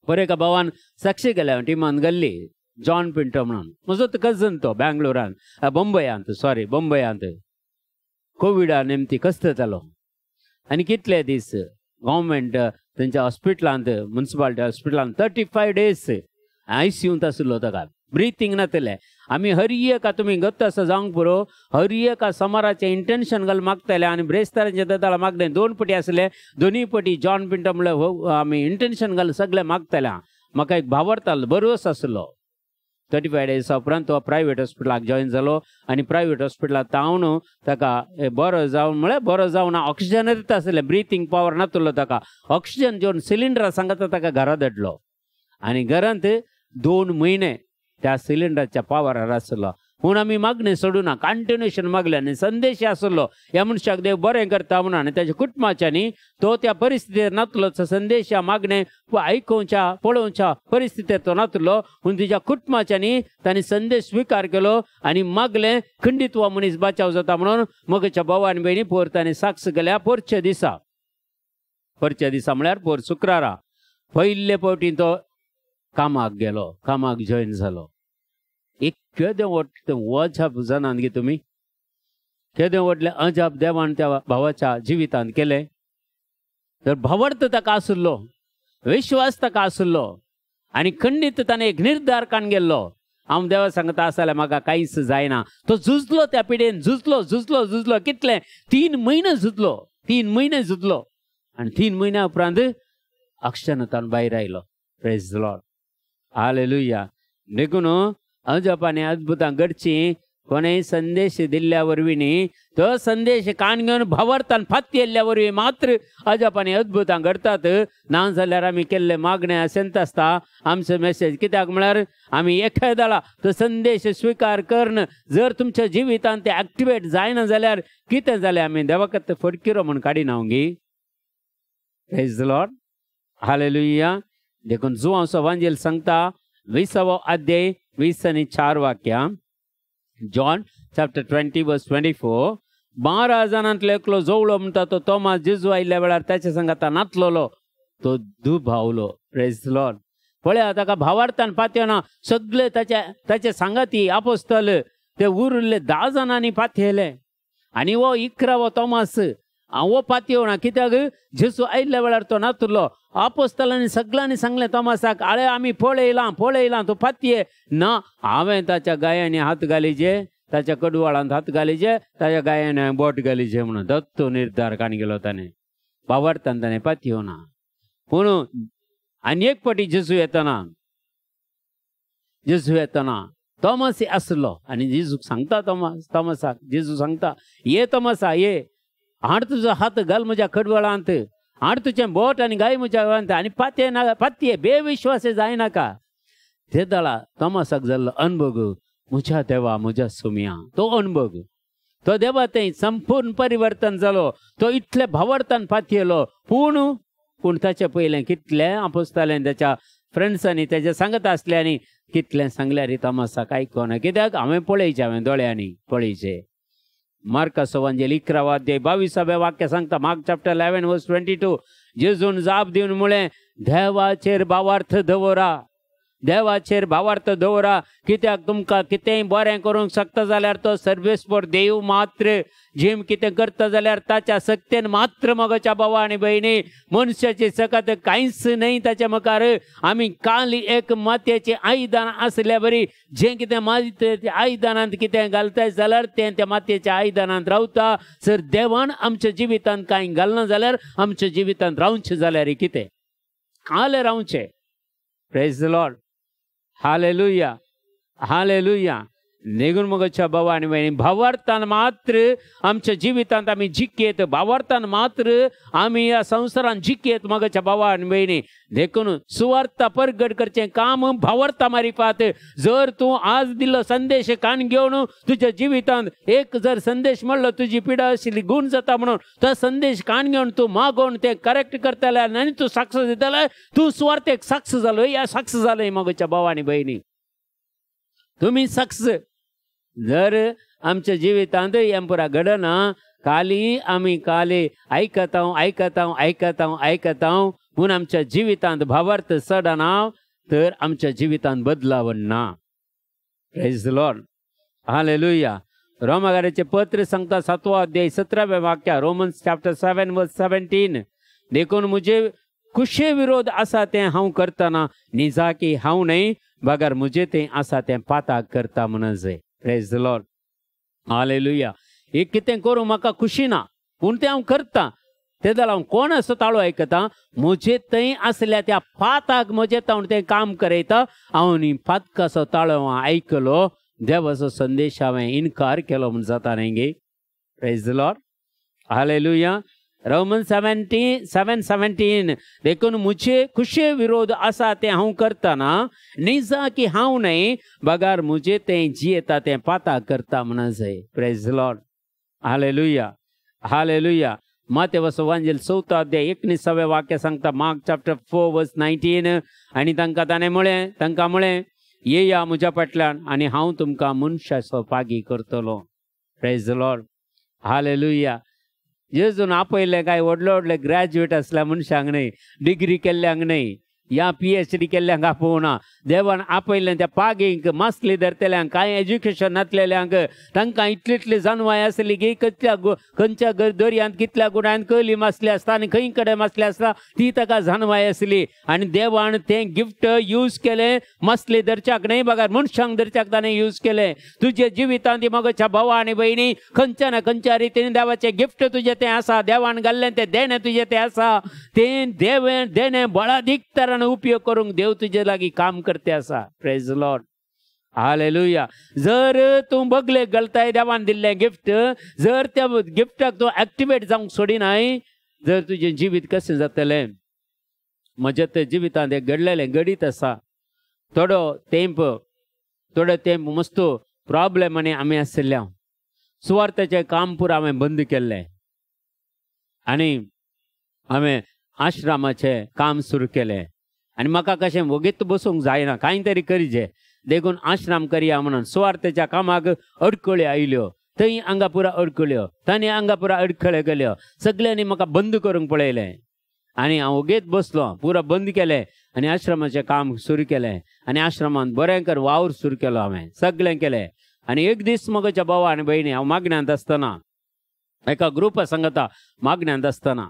बरें एका भावान साक्षी गेल्या टिमान गेल्ली जॉन पिंटो म्हणून म्हजो कजन तो बँगलोरांत बंबयांत कोविडा नेमती कस्त जालो आनी कितले दीस गव्हर्मेंट तेंच्या हॉस्पिटलांत म्युनिसिपालिटी हॉस्पिटलांत 35 days ICUंत आशिल्लो ताका ब्रिथींग नातलें आमी हर एका तुमी गत्त आसा जावंक पुरो हर एका समाराचें इंटेंशन घाल मागताले आनी ब्रेस्तारांचें दोताळां मागलें 2 पटी आसले दोनी पटी जॉन पिंटो म्हणल्यार आमी इंटेंशन घाल सगळें मागतालें म्हाका एक भावार्थालो बरोस आसलो 35 days उपरांत तो प्रायवेट हॉस्पिटलाक जॉयन जालो आनी प्रायवेट हॉस्पिटलाक तावन ताका बरो जावन म्हळ्यार बरो जावन ऑक्सिजन दिता आसलें ब्रिथींग पावर नातलो ताका ऑक्सिजन घेवन सिलिंडर सांगता ताका घरा धाडलो आनी घरांत 2 म्हयने त्या सिलिंडराच्या पावरार आसलो पूण आमी मागणी सोडूना कंटिन्युएशन मागलें आनी संदेश आसलो ह्या मनशाक देव बरें करता म्हणून आनी ताच्या कुटुंबाच्यांनी तो त्या परिस्थितीर नातलो संदेश मागणे आयकुच्या पळोवच्या परिस्थितीर तो नातलो पूण तिच्या कुटुंबाच्यांनी तांणी संदेश स्विकार केलो आनी मागलें खंडित्व मनीस बचाव जाता म्हणून मगच्या भावा आनी भयणी पोर तांणी साक्ष केल्या पोरच्या दिसा म्हळ्यार पोर शुक्रारा पयले फावटी तो कामाक गेलो कामाक जॉयन जालो एक केदें व्हडलें अजाप जाणात गे तुमी केदें व्हडलें अजाप देवान त्या भावाच्या जिवितांत केलें तर भावार्थ ताका आसलो विश्वास ताका आसलो आनी खंडीत ताणें एक निर्धार काण गेल्लो हांव देवा सांगता आसल्यार म्हाका कांयच जायना तो झुजलो त्या पिडेन झुजलो कितलें 3 म्हयने झुजलो आनी 3 म्हयन्या उपरांत अक्षरतान भायर आयलो प्रेज द लॉर्ड हालेलुया देखून अजापांनी अद्भुतां घडची कोणेय संदेश दिल्ल्या वरवीं तो संदेश कान घेवन भावार्थान फाती येल्ल्या वरवीं मात्र अजापांनी अद्भुतां घडतात ना जाल्यार आमी केल्ले मागणे असेंत आसता आमचो मेसेज कित्याक म्हळ्यार आमी एखाद्याला तो संदेश स्विकार करन जर तुमच्या जिवितांत ते एक्टिवेट जायना जाल्यार कितें जालें आमी देवाक फडकिरो म्हूण काडिना गी प्रेज द लॉर्ड हालेलुया देखून जुआंचो वांजेल सांगता 20वा अध्याय 20 आनी 4 वाक्यां जॉन चॅप्टर 20 वर्स 24 12 जाणांतलो एकलो जवळो म्हणटा तो तोमास जेजू आयिल्ल्या वेळार ताचे सांगाता नातलोलो तो दुबावलो प्रेज द लॉर्ड पळया ताका भावार्थान पातयना सगळे ताचे सांगाती आपोस्तल ते उरले 10 जाणांनी पातयले आनी वो 11वो तोमास वो पातयवना कित्याक जेजू आयिल्ल्या वेळार तो नातुरलो आपोस्तलांनी सगळ्यांनी सांगलें तोमासाक आळे आमी पळयलां तूं पातये ना हांवें ताच्या गायांनी हात घालीचे ताच्या कडवाळांत हात घालीचे ताच्या गायांनी बोट घालीचे म्हणून दत्तो निर्धार काण गेलो ताणें भावार्थान ताणें पातयवना पूण आनी एक फावटी जेजू येतना जेजू येतना तोमस आसलो आनी जेजू सांगता तोमसाक जेजू सांगता ये तोमसा ये हाड तुजो हात घाल म्हज्या कडवळांत हाड तुजें बोट आनी घाय म्हज्या वेळांत आनी पातये बेविश्वासे जायनाका ते दळा तोमसाक जाल्लो अनुभव म्हज्या देवा म्हज्या सुमिया तो अनुभव तो देवा थंय संपूर्ण परिवर्तन जालो तो इतले भावार्थान पातयेलो पूण ताचे पयलें कितलें आपोस्तालें त्याच्या फ्रेंड्सांनी तेजे सांगत आसल्यांनी कितलें सांगल्यार तोमासाक आयकोना कित्याक हांवें पळयचें दोळ्यांनी पळयचें मार्काचो वांजेल 11 अध्याय 22 वाक्य सांगता मार्क चॅप्टर 11 वर्स 22 जेजून जाप दिवन म्हळें देवाचेर भावार्थ दवरा देवाचेर भावार्थ दवरा कित्याक तुमकां कितेंय बरें करूंक शकता जाल्यार तो सर्वेस्पर देव मात्र जेम कितें करता जाल्यार ताच्या सक्तेन मात्र मोगाच्या भावा आनी भयणी मनशाची सकत कांयच न्हय ताच्या मुखार आमी काल एक मातयेचें आयदान आसल्या बरी जें कितें मातयेच्या आयदानांत कितें घालताय जाल्यार तें त्या मातयेच्या आयदानांत रावता सर देवान आमच्या जिवितांत कांय घालना जाल्यार आमच्या जिवितांत रावचें जाल्यार कितें काल रावचें praise the Lord hallelujah hallelujah नेगून मोगाच्या भावा आनी भयणी भावार्थान मात्र आमच्या जिवितांत आमी जिखेत भावार्थान मात्र आमी ह्या संवसारांत जिखेत मोगाच्या भावा आनी भयणी देखून सुवार्ता परगट करचें काम भावार्था मारिफात जर तूं आज दिल्लो संदेश कान घेवन तुज्या जिवितांत एक जर संदेश म्हणलो तुजी पिडा आशिल्ली गूण जाता म्हणून तो संदेश कान घेवन तूं मागोवन तें करेक्ट करतल्यार आनी तूं साक्ष दितल्यार तूं सुवार्थेक साक्ष जालो या साक्ष जालो मोगाच्या भावा आनी भयणी तुमी साक्ष जर आमच्या जिवितांत हें पुरा घडना काली आमी काले आयकता पूण आमच्या जिवितांत भावार्थ चडना तर आमच्या जिवितांत बदलाव ना प्रेज द लॉर्ड हालेलुया रोमाकाराचें पत्र सांगता 7 अध्याय 17 वाक्य रोमन्स चॅप्टर 7 वर्स 17 देखून म्हजे कुशे विरोध आसा तें हांव करतना निजा की हांव न्हय बगर म्हजें तें आसा तें पाताक करता म्हणून जाय प्रेज द लॉर्ड हालेलुया एक कितें करूं म्हाका खुशी ना पूण तें हांव करता ते जाल्यार हांव कोण असो ताळो आयकता म्हजे थंय आसल्या त्या पाताक म्हजे हांव तें काम करयता हांव न्ही पातकाचो ताळो आयकलो देवाचो संदेश हांवें इन्कार केलो म्हूण जाता न्ही गे praise the Lord hallelujah Roman 7:17 देखून म्हजे खुशे विरोध आसा तें हांव करतना निजा की हांव न्हय बगार म्हजें तें जी येता तें पाताक करता म्हणून जाय praise the Lord hallelujah hallelujah मातेवाचो वांजेल 4 अध्याय 19 वाक्य सांगता मार्क चॅप्टर 4 वर्स 19 आनी तांकां म्हळें येया म्हज्या फाटल्यान आनी हांव तुमकां मनशाचो पागी करतलो प्रेज द लॉर्ड हालेलुया जेजून आपयले काय व्हडले ग्रॅज्युएट असल्या मनशांक न्हय डिग्री केल्ल्यांक न्हय या PhD केल्ल्यांक आपोवना देवान आपयलें त्या पागेंक मासली धरतल्यांक कांय एज्युकेशन नासलेल्यांक तांकां इतली जानवाय आसली की खंयच्या दर्यांत कितल्या गुणांत कली मासली आसता आनी खंय कडेन मासली आसता ती ताका जानवाय आसली आनी देवान तें गिफ्ट यूज केलें मासली धरच्याक न्हय बगार मनशांक धरच्याक ताणें यूज केलें तुजे जिवितांत मोगाच्या भावा आनी भयणी खंयच्या ना खंयच्या रितीन देवाचें गिफ्ट तुजें तें आसा देवान घाल्लें तें देणें तुजें तें आसा तें देणें बळादीक तरान उपयोग करूंक देव तुजे लागीं काम करते आसा प्रेज द लॉर्ड हालेलुया जर तूं बगलेक घालताय देवान दिल्लें गिफ्ट जर त्या गिफ्टाक तूं एक्टिवेट जावंक सोडिनाय जर तुजें जिवीत कशें जातलें म्हज्या त्या जिवितांत एक घडलेलें घडीत आसा थोडो तेंप मस्तो प्रॉब्लेमांनी आमी आशिल्ल्या सुवार्थेचें काम पुरो हांवें बंद केल्लें आनी हांवें आश्रमाचें काम सुरू केलें आनी म्हाका कशें वगीत बसूंक जायना कांय तरी करीचे देखून आश्रम करया म्हणून सुवार्थेच्या कामाक अडखळ्यो आयल्यो थंय हांगा पुरो अडखळ्यो तांणी हांगा पुरो अडखळे केल्यो सगळ्यांनी म्हाका बंद करूंक पळयलें आनी हांव वगीत बसलो पुरो बंद केलें आनी आश्रमाचें काम सुरू केलें आनी आश्रमांत बरेंकर वावर सुरू केलो हांवें सगळें केलें आनी एक दीस म्हज्या भावा आनी भयणी हांव मागण्यांत आसतना एका ग्रुपा सांगता मागण्यांत आसतना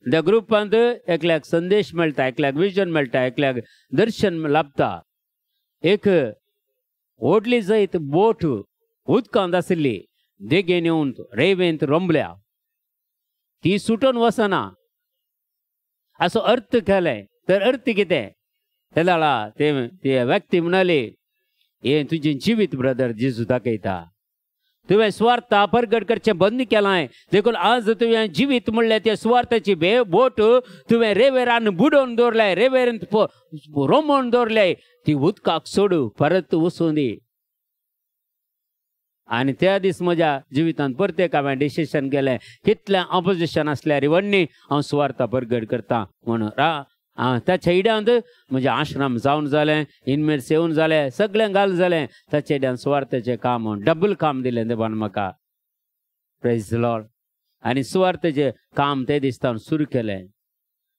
त्या ग्रुपांत एकल्याक संदेश मेळटा एकल्याक विजन मेळटा एकल्याक दर्शन लाभता एक व्हडली जैत बोट उदकांत आशिल्ली देगेन येवन रेवेंत रोंबल्या ती सुटून वचना असो अर्थ केलें तर अर्थ कितें ते जाल्यार ते व्यक्ती म्हणली हे तुझे जिवीत ब्रदर जेजू दाखयता. तुवें स्वार्थ परगट करचें बंद केलाय देखून आज तुवें जिवीत म्हणलें त्या स्वार्थाची बोट तुवें रेवेरान बुडोवन दवरलाय, रेवेरान रोमोवन दवरलाय. ती उदकाक सोडू, परत वचूं दी. आनी त्या दीस म्हज्या जिवितांत परतेक हांवें डिसिशन केलें, कितलें ऑपोजिशन आसल्यार व्हडणी हांव स्वार्थ परगट करता म्हणून. ताच्या इड्यांत म्हजें आश्रम जावन जालें, इनमेट्स येवन जालें, सगळें घाल जालें. ताच्या इड्यान स्वार्थाचें काम म्हणून डबल काम दिलें देवान म्हाका. Praise the Lord. आनी स्वार्थाचें काम ते दिसता सुरू केलें.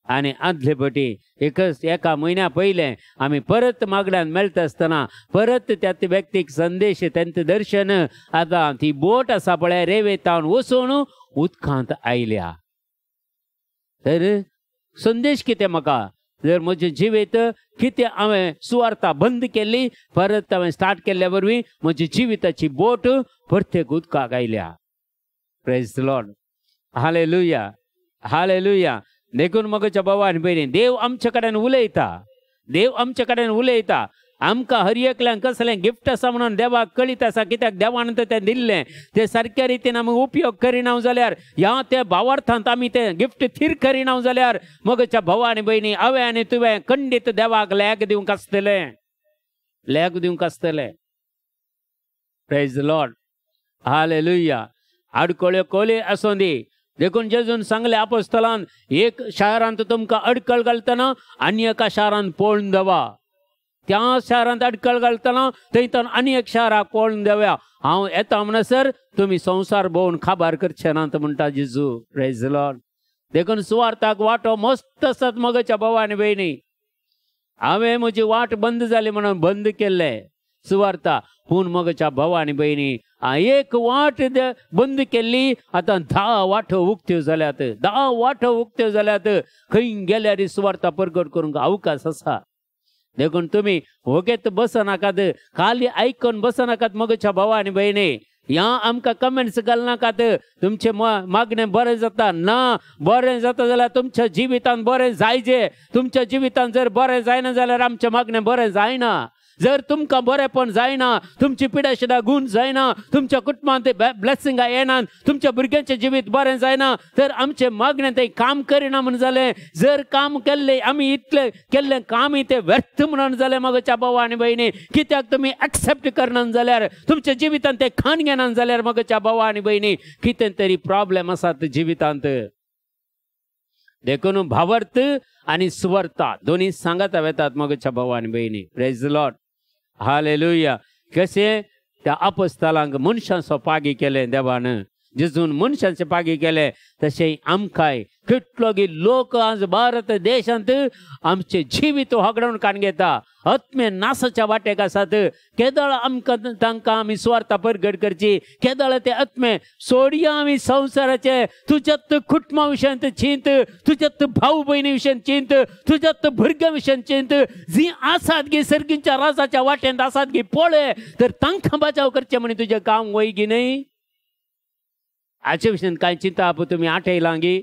आनी आदले फावटी एका म्हयन्या पयलें आमी परत मागड्यान मेळटा आसतना परत त्या व्यक्तीक संदेश, तेंचें दर्शन. आतां ती बोट आसा पळय रेवेतावन वचून उदकांत आयल्या. तर संदेश कितें म्हाका, जर म्हजें जिवीत कितें हांवें सुवार्ता बंद केल्ली, परत हांवें स्टार्ट केल्ल्या वरवीं म्हजी जिविताची बोट परतेक उदकाक आयल्या. Praise the Lord. Hallelujah, hallelujah. देखून मगच्या भावा आनी भयणी, देव आमचे कडेन उलयता, देव आमचे कडेन उलयता. आमकां हर एकल्यांक कसलें गिफ्ट आसा म्हणून देवाक कळीत आसा, कित्याक देवान तें दिल्लें तें सारक्या रितीन आमी उपयोग करिना जाल्यार, ह्या त्या भावार्थांत आमी तें गिफ्ट थीर करिना जाल्यार मगच्या भावा आनी भयणी, हांवें आनी तुवें खंडीत देवाक लॅग दिवंक आसतलें, लॅग दिवंक आसतलें. Praise the Lord. हालेलुया. आडकोळ्यो कोली आसूं दी. देखून जेजून सांगले आपोस्तलान, एक शारांत तुमकां अडकळ घालतना आनी एका शारांत पळोवन देवा. त्या शारांत अडकळ घालतना थंयतन आनी एक शाराक पळोवन देवया. हांव येता म्हणसर तुमी संवसार भोंवून खाबार करचे नात म्हणटा जेजू. Praise the Lord. देखून सुवार्थाक वाटो मस्त आसात मगच्या भावा आनी भयणी. हांवें म्हजी वाट बंद जाली म्हणून बंद केल्लें सुवार्ता. पूण मगच्या भावा आनी भयणी, एक वाट बंद केल्ली, आतां 10 वाटो उक्त्यो जाल्यात, 10 वाटो उक्त्यो जाल्यात. खंय गेल्यार सुवार्ता परगट करूंक अवकाश आसा. देखून तुमी वोगेत बसनाकात, खाली आयकून बसनाकात मगच्या भावा आनी भयणी. ह्या आमकां कमेंट्स घालनाकात तुमचें मागणें बरें जाता ना. बरें जाता जाल्यार तुमच्या जिवितांत बरें जायजें. तुमच्या जिवितांत जर बरें जायना जाल्यार आमचें मागणें बरें जायना. जर तुमकां बरेंपण जायना, तुमची पिड्या शिड्या गूण जायना, तुमच्या कुटुंबांत ब्लेसिंगां येनात, तुमच्या भुरग्यांचें जिवीत बरें जायना, तर आमचें मागणें तें काम करिना म्हण जालें. जर काम केल्लें आमी इतलें केल्लें काम तें व्यर्थ म्हणून जालें मगच्या भावा आनी भयणी. कित्याक तुमी एक्सेप्ट करनात जाल्यार, तुमच्या जिवितांत तें खाण घेनात जाल्यार मगच्या भावा आनी भयणी, कितें तरी प्रॉब्लेम आसात जिवितांत. देखून भावार्थ आनी सुवार्ता दोनी सांगता वेतात मगच्या भावा आनी भयणी. Praise the Lord. हालेलुया. कशें त्या आपोस्तालांक मनशांचो पागी केलें देवान, जेजून मनशांचें पागी केलें, तशें आमकांय कितलोगी लोक आज भारत देशांत आमचें जिवीत हगडून कान घेता, आत्मे नासाच्या वाटेक आसात. केदळ आमकां तांकां आमी स्वार्थ परगट करची, केदळ ते आत्मे सोडया आमी संवसाराचे. तुज्यात कुटुंबा विशयंत चिंत, तुज्यात भाऊ भयणी विशयंत चिंत, तुज्यात भुरग्यां विशयंत चिंत. जी आसात गी सर्गीच्या राजाच्या वाटेंत आसात गी पळय, तर तांकां बचाव करचें म्हण तुजें काम वय गी न्हय. हाचे विशयंत कांय चिंता आप तुमी आठयलां गी,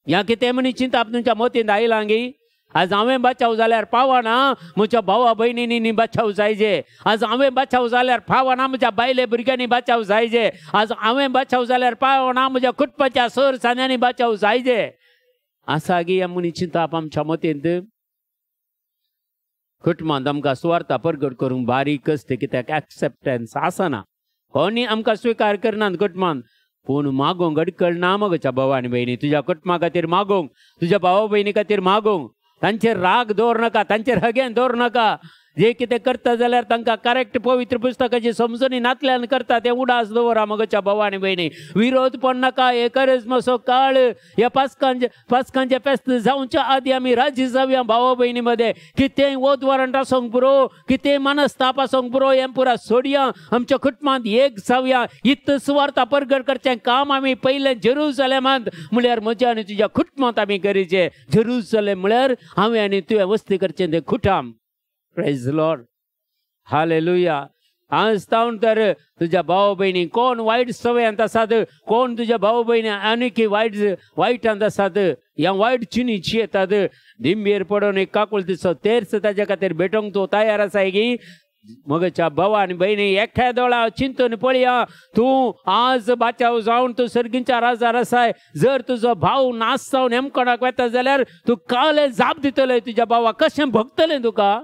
या कितें म्हणी चिंता आप तुमच्या मतींत आयलां गी. आज हांवें बचाव जाल्यार पावना, म्हज्या भावा भयणींनी बचाव जायजे. आज हांवें बचाव जाल्यार पावना, म्हज्या बायले भुरग्यांनी बचाव जायजे. आज हांवें बचाव जाल्यार पावना, म्हज्या कुटुंबाच्या सर सान्यांनी बचाव जायजे. आसा गी म्हणी चिंता आप आमच्या मतींत. कुटुंबांत आमकां सुवार्ता परगट करूंक बारीक आसता, कित्याक एक्सेप्टन्स आसना, कोणी आमकां स्विकार करनात कुटुंबांत. पूण मागोंक अडकळ ना मगच्या भावा आनी भयणी. तुज्या कुटुंबा खातीर मागोंक, तुज्या भावा भयणी खातीर मागोंक. तांचेर राग दवर नाका, तांचेर हगेन दवर नाका. जे कितें करता जाल्यार तांकां करेक्ट पवित्र पुस्तकाची समजुनी नातल्यान करता तें उडास दवरा मगच्या भावा आनी भयणी. विरोध पण नाका. एकच मातसो काळ ह्या पास्कांचे फेस्त जावच्या आदी आमी राजी जावया भावा भयणी मध्ये. कितेंय वोद वारंट आसूंक पुरो, कितेंय मनस्ताप आसूंक पुरो, हें पुरा सोडया. आमच्या कुटुंबांत एक जावया. इतलें सुवार्ता परगट करचें काम आमी पयलें जेरुसलेमांत म्हळ्यार म्हज्या आनी तुज्या कुटुंबांत आमी करीचें. जेरुसलेम म्हळ्यार हांवें आनी तुवें वस्ती करचें तें खुटाम. Praise the Lord. हालेलुया. आज तावन तर तुझ्या भाऊ बहिणी कोण वाईट सवयांत आसात, कोण तुझ्या भाऊ बहिणी आनीक वायटांत आसात, ह्या वायट चिनीची येतात. दिंबेर पडून एक काकुळ तिचो तेर्स ताच्या खातीर भेटोंक तूं तयार आसा गी. मगच्या भावा आनी भयणी एख्या दोळा चिंतून पळया तूं आज बाचाव जावन तूं सर्गींच्या राजार आसाय जर तुजो भाव नास जावन हेमकोणाक वेता जाल्यार तूं काले जाप दितले तुज्या भावाक कशें भोगतलें तुका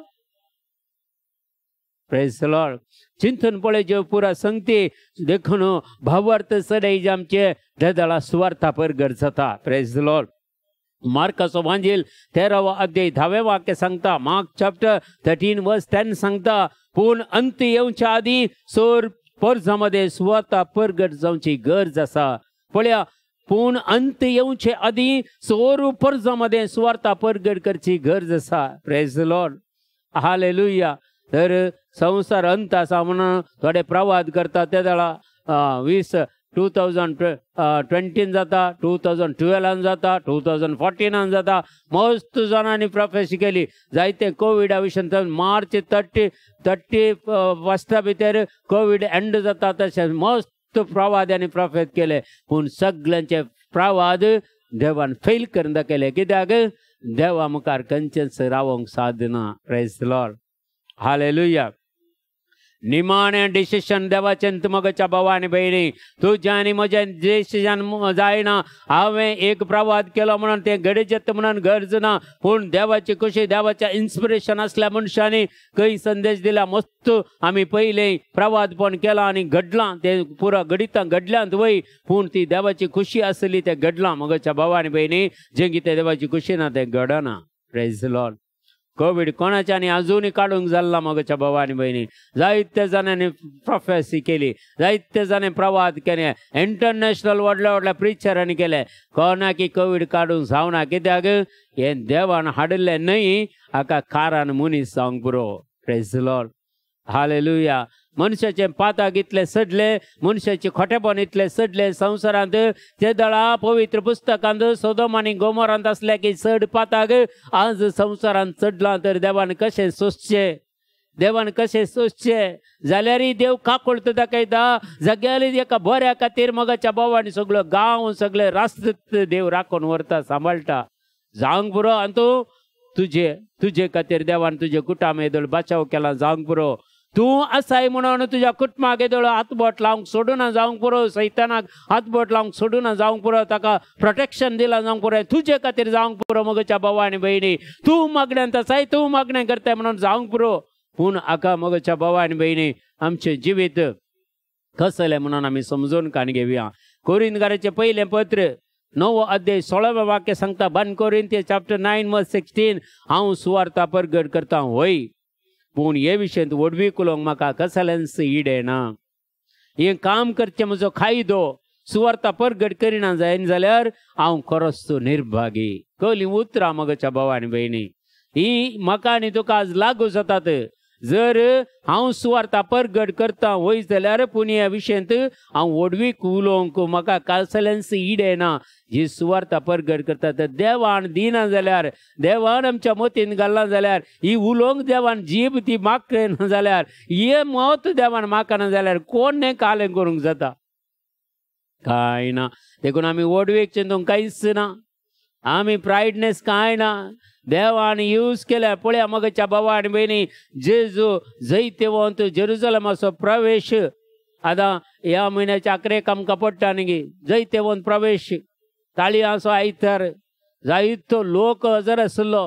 प्रेज द लॉर्ड चिंतून पळय जे पुरा संगती देखून भावार्थ सदैज आमचे देदळा सुवार्था परगट जाता प्रेज द लॉर्ड मार्काचो वांजेल 13वा अध्याय 10वें वाक्य सांगता मार्क चॅप्टर 13 वर्स 10 सांगता पूण अंत येवच्या आदी सोर परजामध्ये सुवार्था परगट जावची गरज आसा पळया पूण अंत येवचे आदी सोर परजामध्ये सुवार्था परगट करची गरज आसा प्रेज द लॉर्ड हालेलुया तर संसार अंत आसा म्हणून थोडे प्रवाद करता ते वेळा 2020 जाता 2012 जाता 2014 जाता मस्त जाणांनी प्रोफेसी केली जायते कोविडा विशीं मार्च 31 भितर कोविड एंड जाता तशें मस्त प्रवाद्यांनी प्रोफेस केले पूण सगळ्यांचे प्रवाद देवान फेल करून दाखयले कित्याक देवा मुखार खंयचेच रावंक साधना प्रेज द लॉर्ड हालेलुया निमाणे डिसिशन देवाचें मगच्या भावा आनी भयणी तुज्या आनी म्हजें डिसिजन जायना हांवें एक प्रवाद केलो म्हणून तें गरजेत म्हणून गरज ना पूण देवाची खुशी देवाचें इन्स्पिरेशन आसल्या मनशांनी खंय संदेश दिला मस्त आमी पयलें प्रवादपण केलां आनी घडलां तें पुरो घडितां घडल्यांत वय पूण ती देवाची खुशी आसली तें घडलां मगच्या भावा आनी भयणी जें कितें देवाची खुशी ना तें घडना प्रेज द लॉर्ड कोविड कोणाच्यानी अजूनही काढूंक जाल्ला मगच्या भावा आनी भयणी जायते जाणांनी प्रोफेसी केली जायते जाणे प्रवाद केले इंटरनॅशनल व्हडल्या व्हडल्या प्रिचरांनी केले कोणाकी कोविड काडूंक जावना कित्याक हे देवान हाडले न्हय हाका कारान मनीस जावंक पुरो प्रेज द लॉर्ड हालेलुया मनशाचे पाताक इतले सडले मनशाचे खोटेपण इतले सडले संवसारांत ते दळा पवित्र पुस्तकांत सोदोम आनी गोमोरांत असले की चड पाताक आज संवसारांत चडला तर देवान कशें सोंसचे देवान कशें सोंसचे जाल्यारय देव काकुळत दाखयता जगेली एका बऱ्या खातीर मगाच्या भावांनी सगळो गांव सगळे रास्त देव राखून व्हरता सांबाळटा जावंक पुरो आनी तूं तुजे खातीर देवान तुजे कुटुंब येदोळ बचाव केला जावंक पुरो तूं आसाय म्हणून तुज्या कुटुंबाक येदोळ हातबोट लावंक सोडूना जावंक पुरो सैतानाक हातबोट लावंक सोडूना जावंक पुरो ताका प्रोटेक्शन दिलां जावंक पुरो तुजे खातीर जावंक पुरो मगच्या भावा आनी भयणी तूं मागण्यांत आसाय तूं मागणें करताय म्हणून जावंक पुरो पूण हाका मगच्या भावा आनी भयणी आमचें जिवीत कसलें म्हणून आमी समजून काण घेवया कोरिंथकाराचें पयलें पत्र 9 अध्याय 16वें वाक्य सांगता 1 कोरिंथियन्स चॅप्टर 9 वर्स 16 हांव सुवार्ता परगट करता होय पूण हे विशयेंत वडवीक उलोवंक म्हाका कसलेंच ईड येना हें काम करचें म्हजो खायदो सुवार्ता परगट करिना जायना जाल्यार हांव खरोच निर्भागी कहलीं उतरां मगच्या भावा आनी भयणी ही म्हाका आनी तुका आज लागू जातात जर हांव सुवार्ता परगट करता वय जाल्यार पूण ह्या विशयेंत हांव वडवीक उलोवंक म्हाका कसलेंच ईड येना जी सुवार्ता परगट करता तर देवान दिना जाल्यार देवान आमच्या मतीन घालना जाल्यार ही उलोवंक देवान जीब ती मागना जाल्यार हे मत देवान मागना जाल्यार कोण हें कालें करूंक जाता कांय ना देखून आमी वडवीक चिंतूंक कांयच ना आमी प्रायडनेस कांय ना देवान यूज केल्या पळया मगच्या भावा आनी भयणी जेजू जैते वंत जेरुसलेमाचो प्रवेश आतां ह्या म्हयन्याच्या 11 आमकां पडटा न्ही जैते वंत प्रवेश ताळयांचो आयतार जायतो लोक हजर आसलो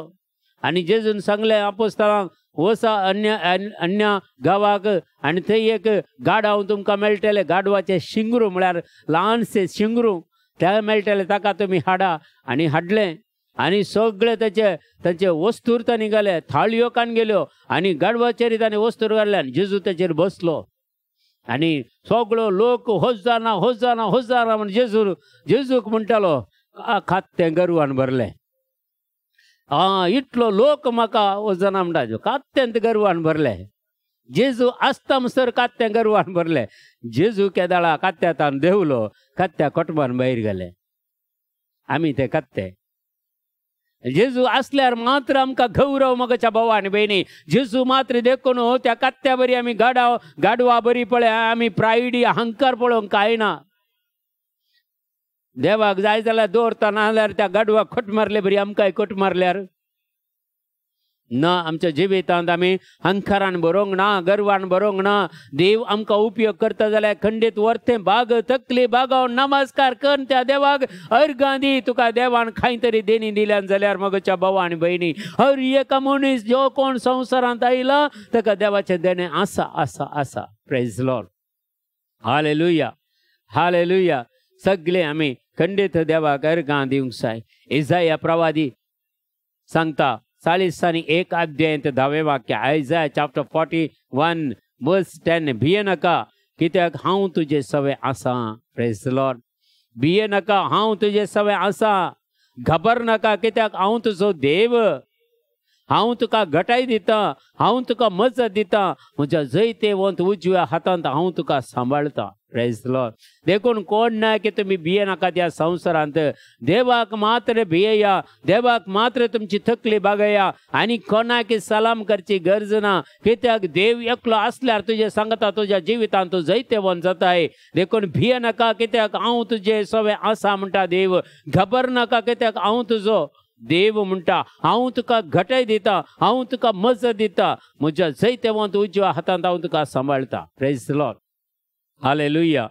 आनी जेजून सांगलें आपोस्तलांक वचा अन्य गांवाक आनी थंय एक गाडाव तुमकां मेळटलें गाडवाचें शिंगरू म्हळ्यार ल्हानशें शिंगरू ते मेळटलें ताका तुमी हाडा आनी हाडलें आनी सगळे ताचे वस्तूर तांणी घाले थाळयो कान गेल्यो आनी गाडवाचेर तांणी वस्तूर घाले आनी जेजू ताचेर बसलो आनी सगळो लोक होजाना होजाना होजाना म्हण जेजूक म्हणटालो खात तें गर्वान भरलें इतलो लोक म्हाका होजाना म्हणटा कात्यांत गर्वान भरले जेजू आसता म्हणसर कात्यां गर्वान भरले जेजू केदाळा कात्यातान देवलो कात्या कोटबान भायर गेले आमी ते कात्ते जेजू असल्यार मात्र आमकां गौरव मगच्या भावा आनी भयणी जेजू मात्र देखून त्या कात्या बरी आमी गाडवा बरी पळय आमी प्रायडी अहंकार पळोवंक कांय ना देवाक जाय जाल्यार दवरता ना जाल्यार त्या गाडवाक खोट मारले बरी आमकांय खोट मारल्यार ना आमच्या जिवितांत आमी अहंकारान बरोवंक ना, गर्वान बरोवंक ना. देव आमकां उपयोग करता जाल्यार खंडीत वर्तें बाग तकली बागाव नमस्कार कर त्या देवाक अर्गां दी. तुका देवान खंय तरी देणी दिल्यान जाल्यार मगच्या भाव आनी भयणी, हर एक मनीस जो कोण संवसारांत आयला ताका देवाचें देणें आसा आसा आसा. Praise Lord. Hallelujah hallelujah. सगळे आमी खंडीत देवाक अर्गां दिवंक जाय. इसाया प्रवादी सांगता 40 अध्याय 10वें वाक्य. आयजाया चॅप्टर 41 वर्स 10. भिये नाका कित्याक हांव तुजे सवे आसा. Praise Lord. भिये नाका हांव तुजे सवे आसा. घाबर नाका कित्याक हांव तुजो देव. हांव तुका घटाय दिता, हांव तुका मजत दिता. म्हज्या जैतेवंत उजव्या हातांत हांव तुका सांबाळता. Praise Lord. देखून कोण ना की तुमी भिये नाका त्या संवसारांत. देवाक मात्र भियेया, देवाक मात्र तुमची तकली बागया आनी कोणाक सलाम करची गरज ना. कित्याक देव एकलो आसल्यार तुजे सांगता तुज्या जिवितांत तूं जैतेवंत जाताय. देखून भिये नाका कित्याक हांव तुजे सवे आसा म्हणटा देव. घाबर नाका कित्याक हांव तुजो देव म्हणटा. हांव तुका घटाय दिता, हांव तुका मजत दिता. म्हज्या जैतेवंत उजव्या हातांत हांव तुका सांबाळता. Praise Lord. Hallelujah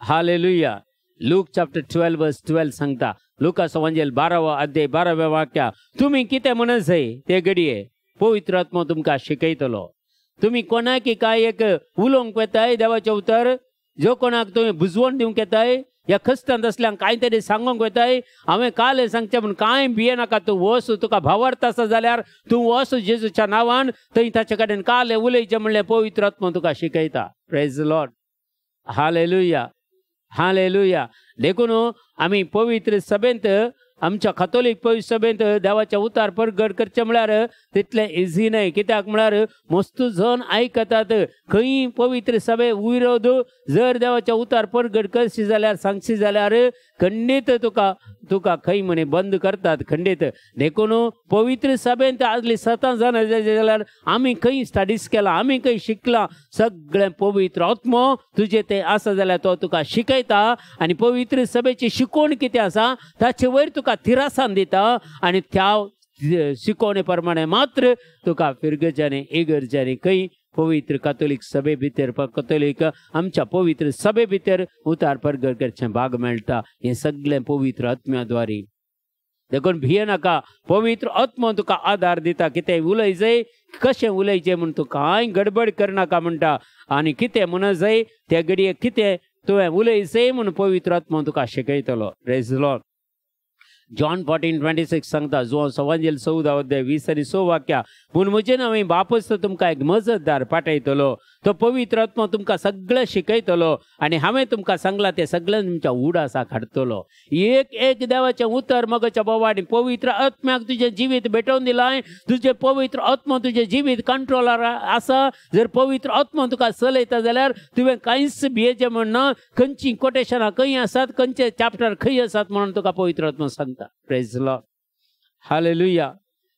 hallelujah. Luke chapter 12 verse 12 सांगता. लुकाचो वंजेल 12 अध्याय 12वें वाक्य. तुमी कितें म्हणत जाय ते घडये पवित्र आत्मो तुमकां शिकयतलो. तुमी कोणाक काय एक उलोवंक येताय देवाचें उतर, जो कोणाक तुमी बुजवण दिवंक येताय, या खस्तांत असल्यांक कांय तरी सांगूंक वयताय. हांवें काल सांगचें म्हूण कांय भिये नाका. तूं वस, तुका भावार्थ आसा जाल्यार तूं वस जेजूच्या नांवान. थंय ताचे कडेन काल उलयचें म्हणलें पवित्र आत्मो तुका शिकयता. Praise Lord. Hallelujah hallelujah. देखून आमी पवित्र सभेंत, आमच्या कॅथोलीक पवित्र सभेंत देवाचें उतार परगट करचें म्हळ्यार तितलें इजी न्हय. कित्याक म्हळ्यार मस्तू जण आयकतात. खंय पवित्र सभे विरोध जर देवाचें उतार परगट करशी जाल्यार सांगशी जाल्यार खंडीत तुका खंय म्हणे बंद करतात. खंडीत. देखून पवित्र सभेंत आजली 7 जाण जाल्यार आमी खंय स्टडीज केला, आमी खंय शिकला. सगळें पवित्र आत्मो तुजें तें आसा जाल्यार तो तुका शिकयता. आनी पवित्र सभेची शिकवण कितें आसा ताचे वयर तुका थिरासान दिता. आनी त्या शिकवणे प्रमाणे मात्र तुका फिरगेच्यांनी इगर्ज्यांनी खंय पवित्र कॅथोलीक सभे भितर कॅथोलीक आमच्या पवित्र सभे भितर उतार परगट करचें भाग मेळटा. हें सगळें पवित्र आत्म्याद्वारे. देखून भिये नाका. पवित्र आत्मो तुका आदार दिता. कितें उलय जाय, कशें उलयचें म्हूण तूं कांय गडबड करनाका म्हणटा. आनी कितें म्हणत जाय त्या घडये कितें तुवें उलय जाय म्हूण पवित्र आत्मो तुका शिकयतलो. Praise Lord. जॉन 14:26 सांगता. जुआंचो वंजेल 14 अध्याय 20 आनी 6 वाक्या. पूण म्हजें हांवें बापूच तुमकां एक मजतदार पाठयतलो. तो पवित्र आत्मो तुमकां सगळें शिकयतलो आनी हांवें तुमकां सांगलां तें सगळें तुमच्या उडासा काडटलो. एक देवाचें उतर मगच्या बाबा. आनी पवित्र आत्म्याक तुजें जिवीत भेटोवन दिलाय. तुजें पवित्र आत्मो तुजें जिवीत कंट्रोलार आसा. जर पवित्र आत्मो तुका चलयता जाल्यार तुवें कांयच भियेचें म्हणना. खंयचीं कोटेशनां खंय आसात, खंयचे चॅप्टर खंय आसात म्हणून तुका पवित्र आत्मो सांगता. Praise Lord. Hallelujah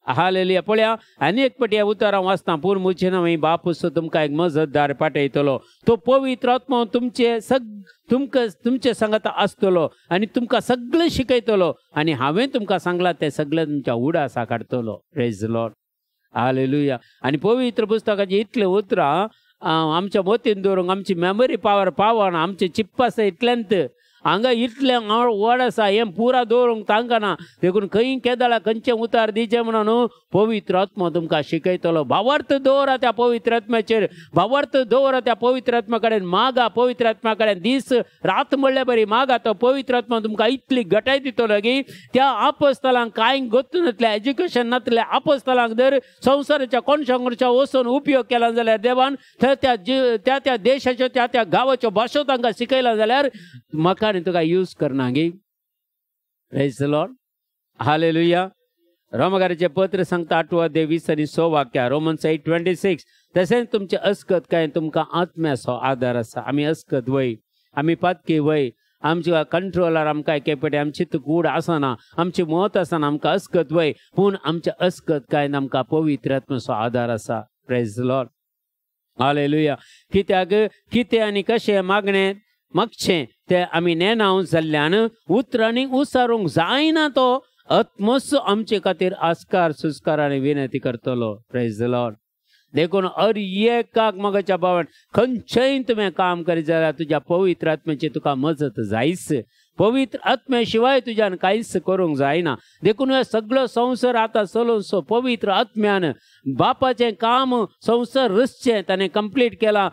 hallelujah. पळया आनी एक फावटी उतारां वाचता. पूण म्हजें हांवें बापूस तुमकां एक मजतदार पाठयतलो. तो पवित्र आत्मो तुमचे सांगात आसतलो आनी तुमकां सगळें शिकयतलो. आनी हांवें तुमकां सांगलां तें सगळें तुमच्या उडासा काडटलो. Praise Lord. हालेलुया. आनी पवित्र पुस्तकाची इतलें उतरां आमच्या मतीन दवरूंक आमची मेमरी पावर पावना. आमचे चिप्पास इतल्यांत हांगा इतलें व्हड आसा हें पुरा दवरूंक तांकां. देखून खंय केदाळा खंयचें उतार दिचें म्हणून पवित्र आत्मो तुमकां शिकयतलो. भावार्थ दवरा त्या पवित्र आत्म्याचेर. भावार्थ दवरा त्या पवित्र आत्म्या कडेन. मागा पवित्र आत्म्या कडेन. दीस रात म्हणल्यार बरी मागा. तो पवित्र आत्मा तुमकां इतली घटाय दितलो की त्या आपोस्तलांक कांय गोत्तू नासलें, एज्युकेशन नासलें आपोस्तलांक जर संवसाराच्या कोणशांच्या वचून उपयोग केला जाल्यार देवान त्या देशाच्यो त्या गांवाच्यो भासो तांकां शिकयला जाल्यार म्हाका तुका यूज करना गे. Praise Lord. हालेलुया. रोमकाराचें पत्र सांगता 8 अध्याय 20 आनी 6 वाक्या. रोमन्स 8:26. तशेंच तुमचें अस्कत काय तुमकां आत्म्याचो आदार आसा. आमी अस्कत वय, आमी पातकी वय, आमच्या कंट्रोलार आमकां केपेटे आमची कूड आसना, आमची मत आसना, आमकां अस्कत वय. पूण आमच्या अस्कत काय आमकां पवित्र आत्म्याचो आदार आसा. Praise Lord. हालेलुया. कित्याक कितें आनी कशें मागचें तें आमी नेनाव जाल्ल्यान उतरांनी उसारूंक जायना तो आत्मस्व आमचे खातीर आस्कार सुस्काराने विनंती करतलो. Praise the Lord. देखून हर एकाक मगाच्या भावान खंयचेय तुवें काम करीत जाल्यार तुज्या पवित्र आत्म्याची तुका मजत जायच. पवित्र आत्म्या शिवाय तुज्यान कांयच करूंक जायना. देखून हे सगळो संवसार आतां चलोवन पवित्र आत्म्यान बापाचें काम संवसार रचचें ताणें कंप्लीट केलां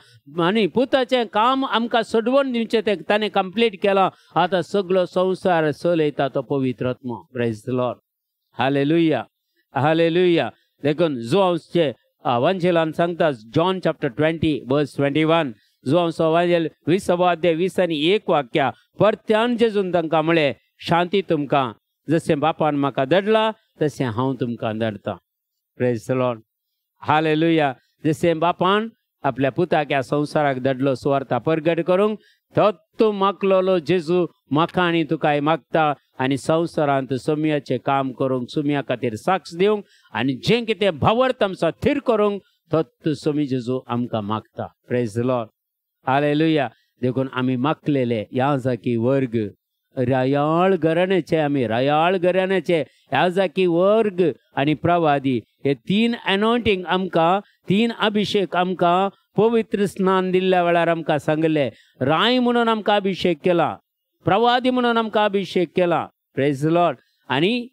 आनी पुताचें काम आमकां सोडवून दिवचें तें ताणें कंप्लीट केलां. आतां सगळो संवसार चलयता तो पवित्र आत्मा. Praise the Lord. Hallelujah hallelujah. देखून जोआंसचे वांजेलान सांगता जॉन चॅप्टर 20 वर्स 21 जोआंसो वांजेल 20 अध्याय 20 आनी 1 वाक्या. परत्यान जेजून तांकां म्हळें शांती तुमकां. जशें बापान म्हाका धाडला तशें हांव तुमकां धाडटां. Praise the Lord. हालेलुया. जशें बापान आपल्या पुताक ह्या संवसाराक धाडलो सुवार्ता परगट करूंक, तो मागलोलो जेजू म्हाका आनी तुकाय मागता आनी संवसारांत सुमयाचें काम करूंक, सुमया खातीर साक्ष दिवंक आनी जें कितें भावार्थ आमचो थीर करूंक तो सुमी जेजू आमकां मागता. Praise the Lord. हालेलुया. देखून आमी मागलेले याजाकी वर्ग रयाळ घराण्याचे, आमी रयाळ घराण्याचे याजाकी वर्ग आनी प्रवादी हे 3 एनॉयंटींग आमकां, 3 अभिषेक आमकां पवित्र स्नान दिल्ल्या वेळार आमकां सांगले. राय म्हणून आमकां अभिषेक केला, प्रवादी म्हणून आमकां अभिषेक केला. Praise the Lord. आनी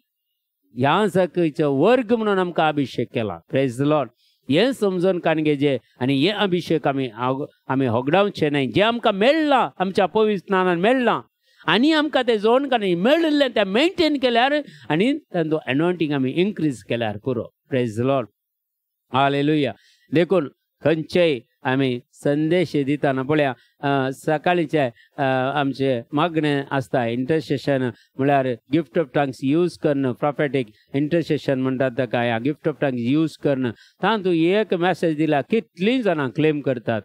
याजाकीचो वर्ग म्हणून आमकां अभिषेक केला. Praise the Lord. हे समजून काणगेजे आनी हे अभिषेक आमी होगडावचे न्हय. जे आमकां मेळ्ळां आमच्या पवित्र स्नानान मेळ्ळां आनी आमकां तें जोड काणी मेळिल्लें तें मेंटेन केल्यार आनी तांचो एनॉयंटींग आमी इन्क्रीज केल्यार पुरो. Praise the Lord. हालेलुया. देखून खंयचेय आमी संदेश दिताना पळया सकाळीचे आमचे मागणें आसता इंटरसेशन म्हळ्यार गिफ्ट ऑफ टंग्स यूज करणं, प्रॉफेटीक इंटरसेशन म्हणटात ताका. ह्या गिफ्ट ऑफ टंग्स यूज करणं तातूंत एक मेसेज दिला कितलीं जाणां क्लेम करतात.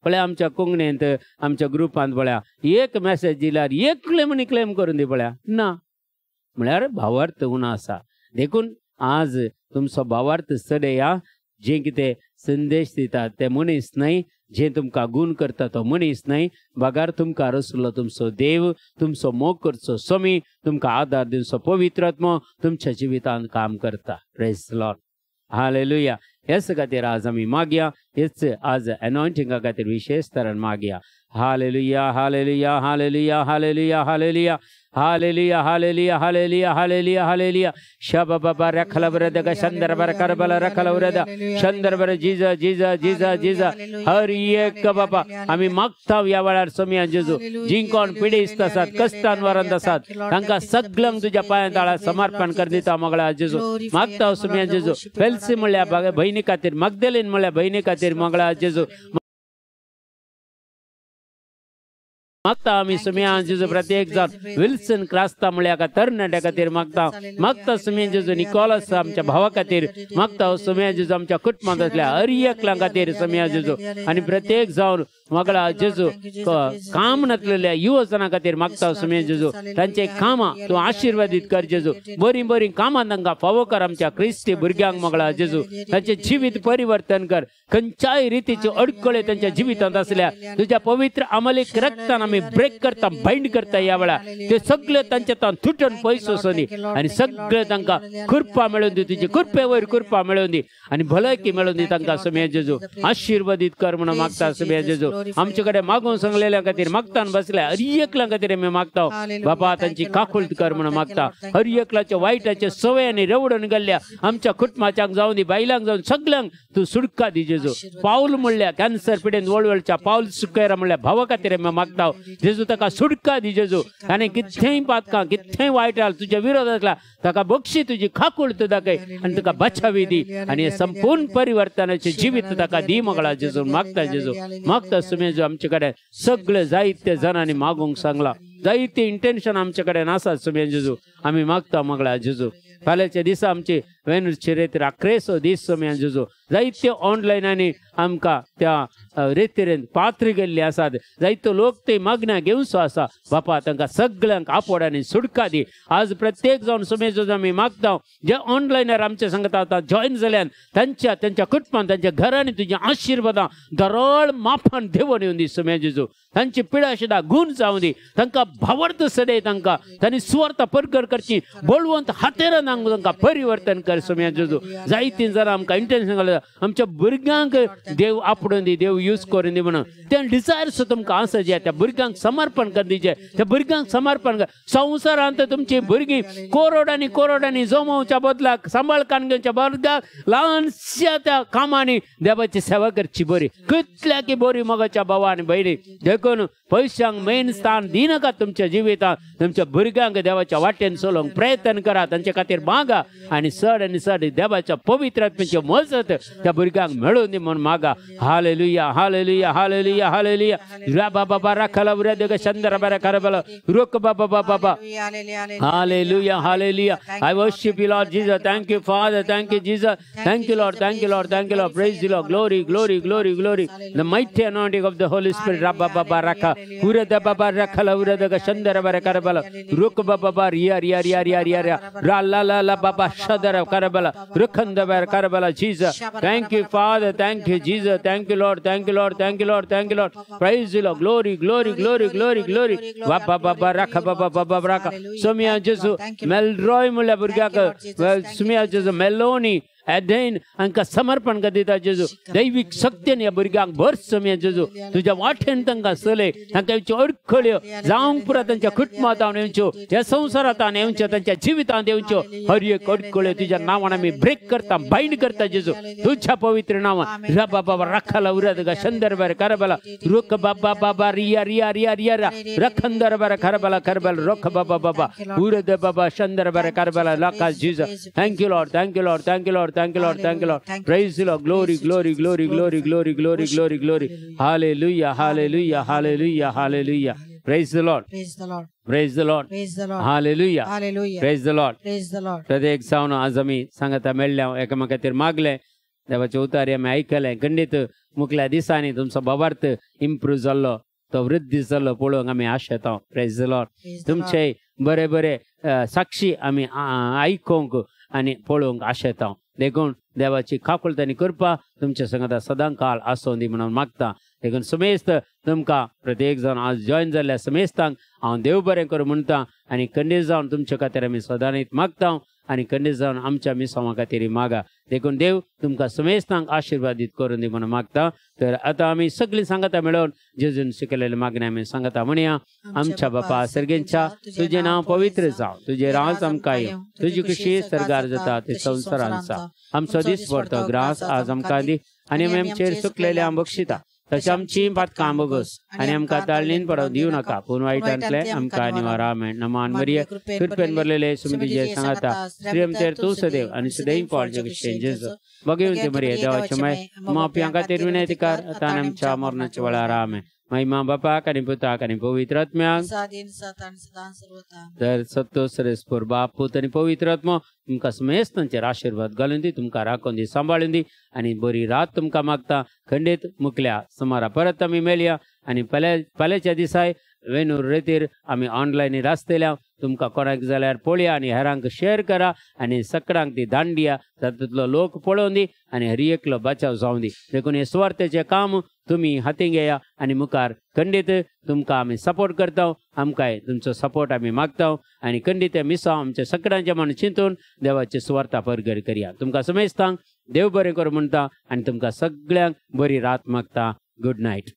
पळया आमच्या कोंकणींत आमच्या ग्रुपांत पळया एक मेसेज दिल्यार एक क्लेम करून दी पळया ना. म्हळ्यार भावार्थ उणो आसा. देखून आज तुमचो भावार्थ चडया. जें कितें संदेश दितात ते मनीस न्हय, जें तुमकां गूण करता तो मनीस न्हय. बागार तुमकां रचलो तुमचो देव, तुमचो मोग करचो स्वामी, तुमकां आदार दिवचो पवित्र आत्मा तुमच्या जिवितांत काम करता. Praise the Lord. हालेलुया. हेच खातीर आज आमी मागया. हेच आज एनॉयंटिंगा खातीर विशेष तरेन मागया. Hallelujah hallelujah hallelujah hallelujah hallelujah hallelujah hallelujah hallelujah hallelujah hallelujah. शबबब रखलवरदग शंदरबर करबल रखलवरद शंदरबर जीजा जीजा जीजा जीजा. हर एक बाबा आमी मागता ह्या वेळार सोम्या जेजू जी कोण पिडीस्त आसात, कश्टान वरंत आसात तांकां सगळ्यांक तुज्या पांया तळा समर्पण कर दिता मंगळा जेजू. मागता सोम्या जेजू. फेल्सी म्हणल्या भयणी खातीर, मगदलीन म्हणल्या भयणी खातीर मंगळा जेजू. मागता आमी सुम्या जेजू प्रत्येक जाण विल्सन क्रास्ता म्हळ्या तरणाट्या खातीर मागता सुम्या जेजू निकोलस आमच्या भावा खातीर मागता. सुम्या जेजू आमच्या कुटुंबांत आसल्या हर एकल्या खातीर सुम्या जेजू आनी प्रत्येक जावन मगळा जेजू काम नासलेल्या युवजनां खातीर मागता सुम्या जेजू. तांचे कामां तूं आशिर्वादीत कर जेजू. बरीं बरीं कामां तांकां फावो कर आमच्या क्रिस्ती भुरग्यांक मगळा जेजू. तांचें जिवीत परिवर्तन कर. खंयच्याय रितीचे अडखळे तांच्या जिवितांत आसल्या तुज्या पवित्र अमलीक रक्तान आमी ब्रेक करता, बाइंड करता. ह्या वेळार ते सगळे तांचे तुटून पयस वचोनी आनी सगळे तांकां कृपा मेळोवन दी. तुजी कृपे वयर कृपा मेळोवन दी आनी भलायकी मेळोवन दी तांकां सुम्या जेजू. आशिर्वादीत कर म्हणून मागता सुम्या जेजू. आमचे कडेन मागून सांगलेल्या खातीर मागतान बसल्या हर एकल्या खातीर आमी मागता. बाबा तांची काकुळट कर म्हणून मागता. हर एकल्याच्या वायटाचे सवयांनी रवडून गेल्ल्या आमच्या कुटुंबाच्यांक जावन दी, बायलांक जावन सगळ्यांक तूं सुटका दी जेजू. पावल म्हणल्या कॅन्सर पिडेन वळवळच्या पावल सुकयरा म्हणल्या भावा खातीर आमी मागता जेजू. ताका सुटका दी जेजू. आनी कितेंय पातकां कितेंय वायट तुज्या विरोध आसला ताका बक्षी तुजी खाकुळट दाखय आनी तुका बचावी दी आनी संपूर्ण परिवर्तनाचें जिवीत ताका दी मंगळा जेजू. मागता जेजू. मागता सुमेजू. आमचे कडेन सगळे जायते जाणांनी मागूंक सांगला, जायते इंटेन्शन आमचे कडेन आसात सुम्या जेजू. आमी मागता मंगळा जेजू. फाल्यांच्या दिसा आमची वेनूरचे रेतीर अकरेसो दीस सोम्या जेजू जायत्यो ऑनलायन आनी आमकां त्या रेतीरेन पात्री गेल्ली आसात जायतो लोक ते मागण्या घेवचो आसा बापा तांकां सगळ्यांक आपड आनी सुटका दी आज प्रत्येक जावन सोमे जेजू आमी मागता जे ऑनलायनार आमच्या सांगता आतां जॉयन जाल्यान त्यांच्या कुटुंबान त्यांच्या घरांनी तुझ्या आशिर्वादां दरळ माफान देवून येवन दी सोमे जेजू तांची पिढा शिडा गुण जावं दी तांकां भावर्थ सडय तांकां तांणी सुवार्थ परकर करची बोलवंत हातेरान तांकां परिवर्तन कर सोम्या जेजू जायतीं जाणां आमकां इंटेन्शन घालता आमच्या भुरग्यांक देव आपडून दी देव यूज करून दी म्हणून ते डिझायर्स तुमकां आसा जे त्या भुरग्यांक समर्पण कर दिजे त्या भुरग्यांक समर्पण कर संवसारांत तुमची भुरगीं कोरोडांनी जमोवच्या बदलाक सांबाळकान घेवच्या बदलाक ल्हानशा त्या कामांनी देवाची सेवा करची बरी कितल्या की बरी मोगाच्या भावा आनी भयणी देखून पयशांक मेन स्थान दिनाकात तुमच्या जिवितांत तुमच्या भुरग्यांक देवाच्या वाटेन चलोवंक प्रयत्न करा तांचे खातीर मागा आनी चड देवाच्या पवित्र आत्म्याची मजत त्या भुरग्यांक मेळून दी म्हणून मागा हालेलुया हालेलुया हालेलुया हालेलुया रा बाबा राखला उरे देग चंद्र बरे करबल रुक बाबा hallelujah hallelujah I worship you Lord Jesus thank you Father thank you Jesus thank you Lord praise the Lord glory the mighty anointing of the Holy Spirit rabba baba rakha ure da baba rakhala ure da chandra bare karbala ruk baba riya ra la baba shadara karbala rukhanda bare karbala Jesus thank you Father thank you Jesus thank you Lord praise the Lord glory baba rakha somya jesu melroy मुल्या भुरग्याक सुम्या जेजू Meloni अध्ययन हांकां समर्पण दिता जेजू दैवीक शक्तीन ह्या भुरग्यांक भर सोम्या जेजू तुज्या वाटेन तांकां चलय तांकां अडखळ्यो जावंक पुरा तांच्या कुटुंबांत येवच्यो ह्या संवसारांत येवच्यो तांच्या जिवितांत येवच्यो हर एक अडखळ्यो तुज्या नांवान आमी ब्रेक करता बायंड करता जेजू तुज्या पवित्र नांवान रबा बाबा राखाला उरद शंदर बर करबला रुक बाबा रिया रखंदर बर करबला रुक बाबा उरद बाबा शंदर बर करबला लाका Jesus thank you Lord thank you Lord praise the Lord glory hallelujah praise the Lord hallelujah praise the Lord प्रत्येक जावन आज आमी सांगता मेळ्ळ्या एकामेका खातीर मागले देवाचे उतार आमी आयकले खंडीत मुखल्या दिसांनी तुमचो भावार्थ इम्प्रूव जाल्लो तो वृद्धी जाल्लो पळोवंक आमी आशेता प्रेज द लॉर्ड तुमचे बरे साक्षी आमी आयकोंक आनी पळोवंक आशेता देखून देवाची काकुळतानी कृपा तुमच्या संगता सदां काळ आसूं दी म्हणून मागता देखून समेस्त तुमकां प्रत्येक जावन आज जॉयन जाल्ल्या समेस्तांक हांव देव बरें करूं म्हणटा आनी खंडीत जावन तुमचे खातीर आमी सदांच मागता आनी खंडीत जावन आमच्या मिसांवा खातीर मागा देखून देव तुमकां समेस्तांक आशिर्वादीत करून दी म्हणून मागता तर आतां आमी सगळीं सांगता मेळोन जेजून शिकयलेले मागणे आमी सांगता म्हणया आमच्या बापा सर्गेंच्या तुजें नांव पवित्र जावं तुजें राज आमकां येवं तुजी खुशी सरगार जाता ते संवसारांत आसा आमचो दीस व्हरतो ग्रास आज आमकां दी आनी आमी आमचेर चुकलेले आम बक्षिता तशें आमची पातकां बोगस आनी आमकां ताळणीन पडोवं दिवं नाका पूण वायटांतले आमकां निवारा आमेन नमान मरिये कृपेन भरलेले सुमतीजे सांगता श्री आमचेर तूं सदैव आनी सदैव पावल जेजू भगवंती मरिये देवाचे माय मापियां खातीर विनंती कर आतां आमच्या मरणाच्या वेळार आमेन महिमा बापाक आनी पुताक आनी पवित्र आत्म्याक तर सत्तो सरेस्पोर बाप पूत आनी पवित्र आत्मा तुमकां समेस्तांचेर आशिर्वाद घालून दी तुमकां राखून दी सांबाळून दी आनी बरी रात तुमकां मागता खंडीत मुखल्या सुमारा परत आमी मेळया आनी फाल्यांच्या दिसाय वेनूर रेतीर आमी ऑनलायन आसतल्या तुमकां कोणाक जाल्यार पळया आनी हेरांक शेअर करा आनी सगळ्यांक ती धाड दिया तातूंतलो लोक पळोवन दी आनी हर एकलो बचाव जावं दी देखून हे सुवार्थेचें काम तुमी हातीन घेया आनी मुखार खंडीत तुमकां आमी सपोर्ट करता आमकांय तुमचो सपोर्ट आमी मागता आनी खंडीत मिसां आमच्या सगळ्यांच्या मन चिंतून देवाचे सुवार्था परगर करया तुमकां समेस्तांक देव बरें करूं म्हणटा आनी तुमकां सगळ्यांक बरी रात मागता गुड नायट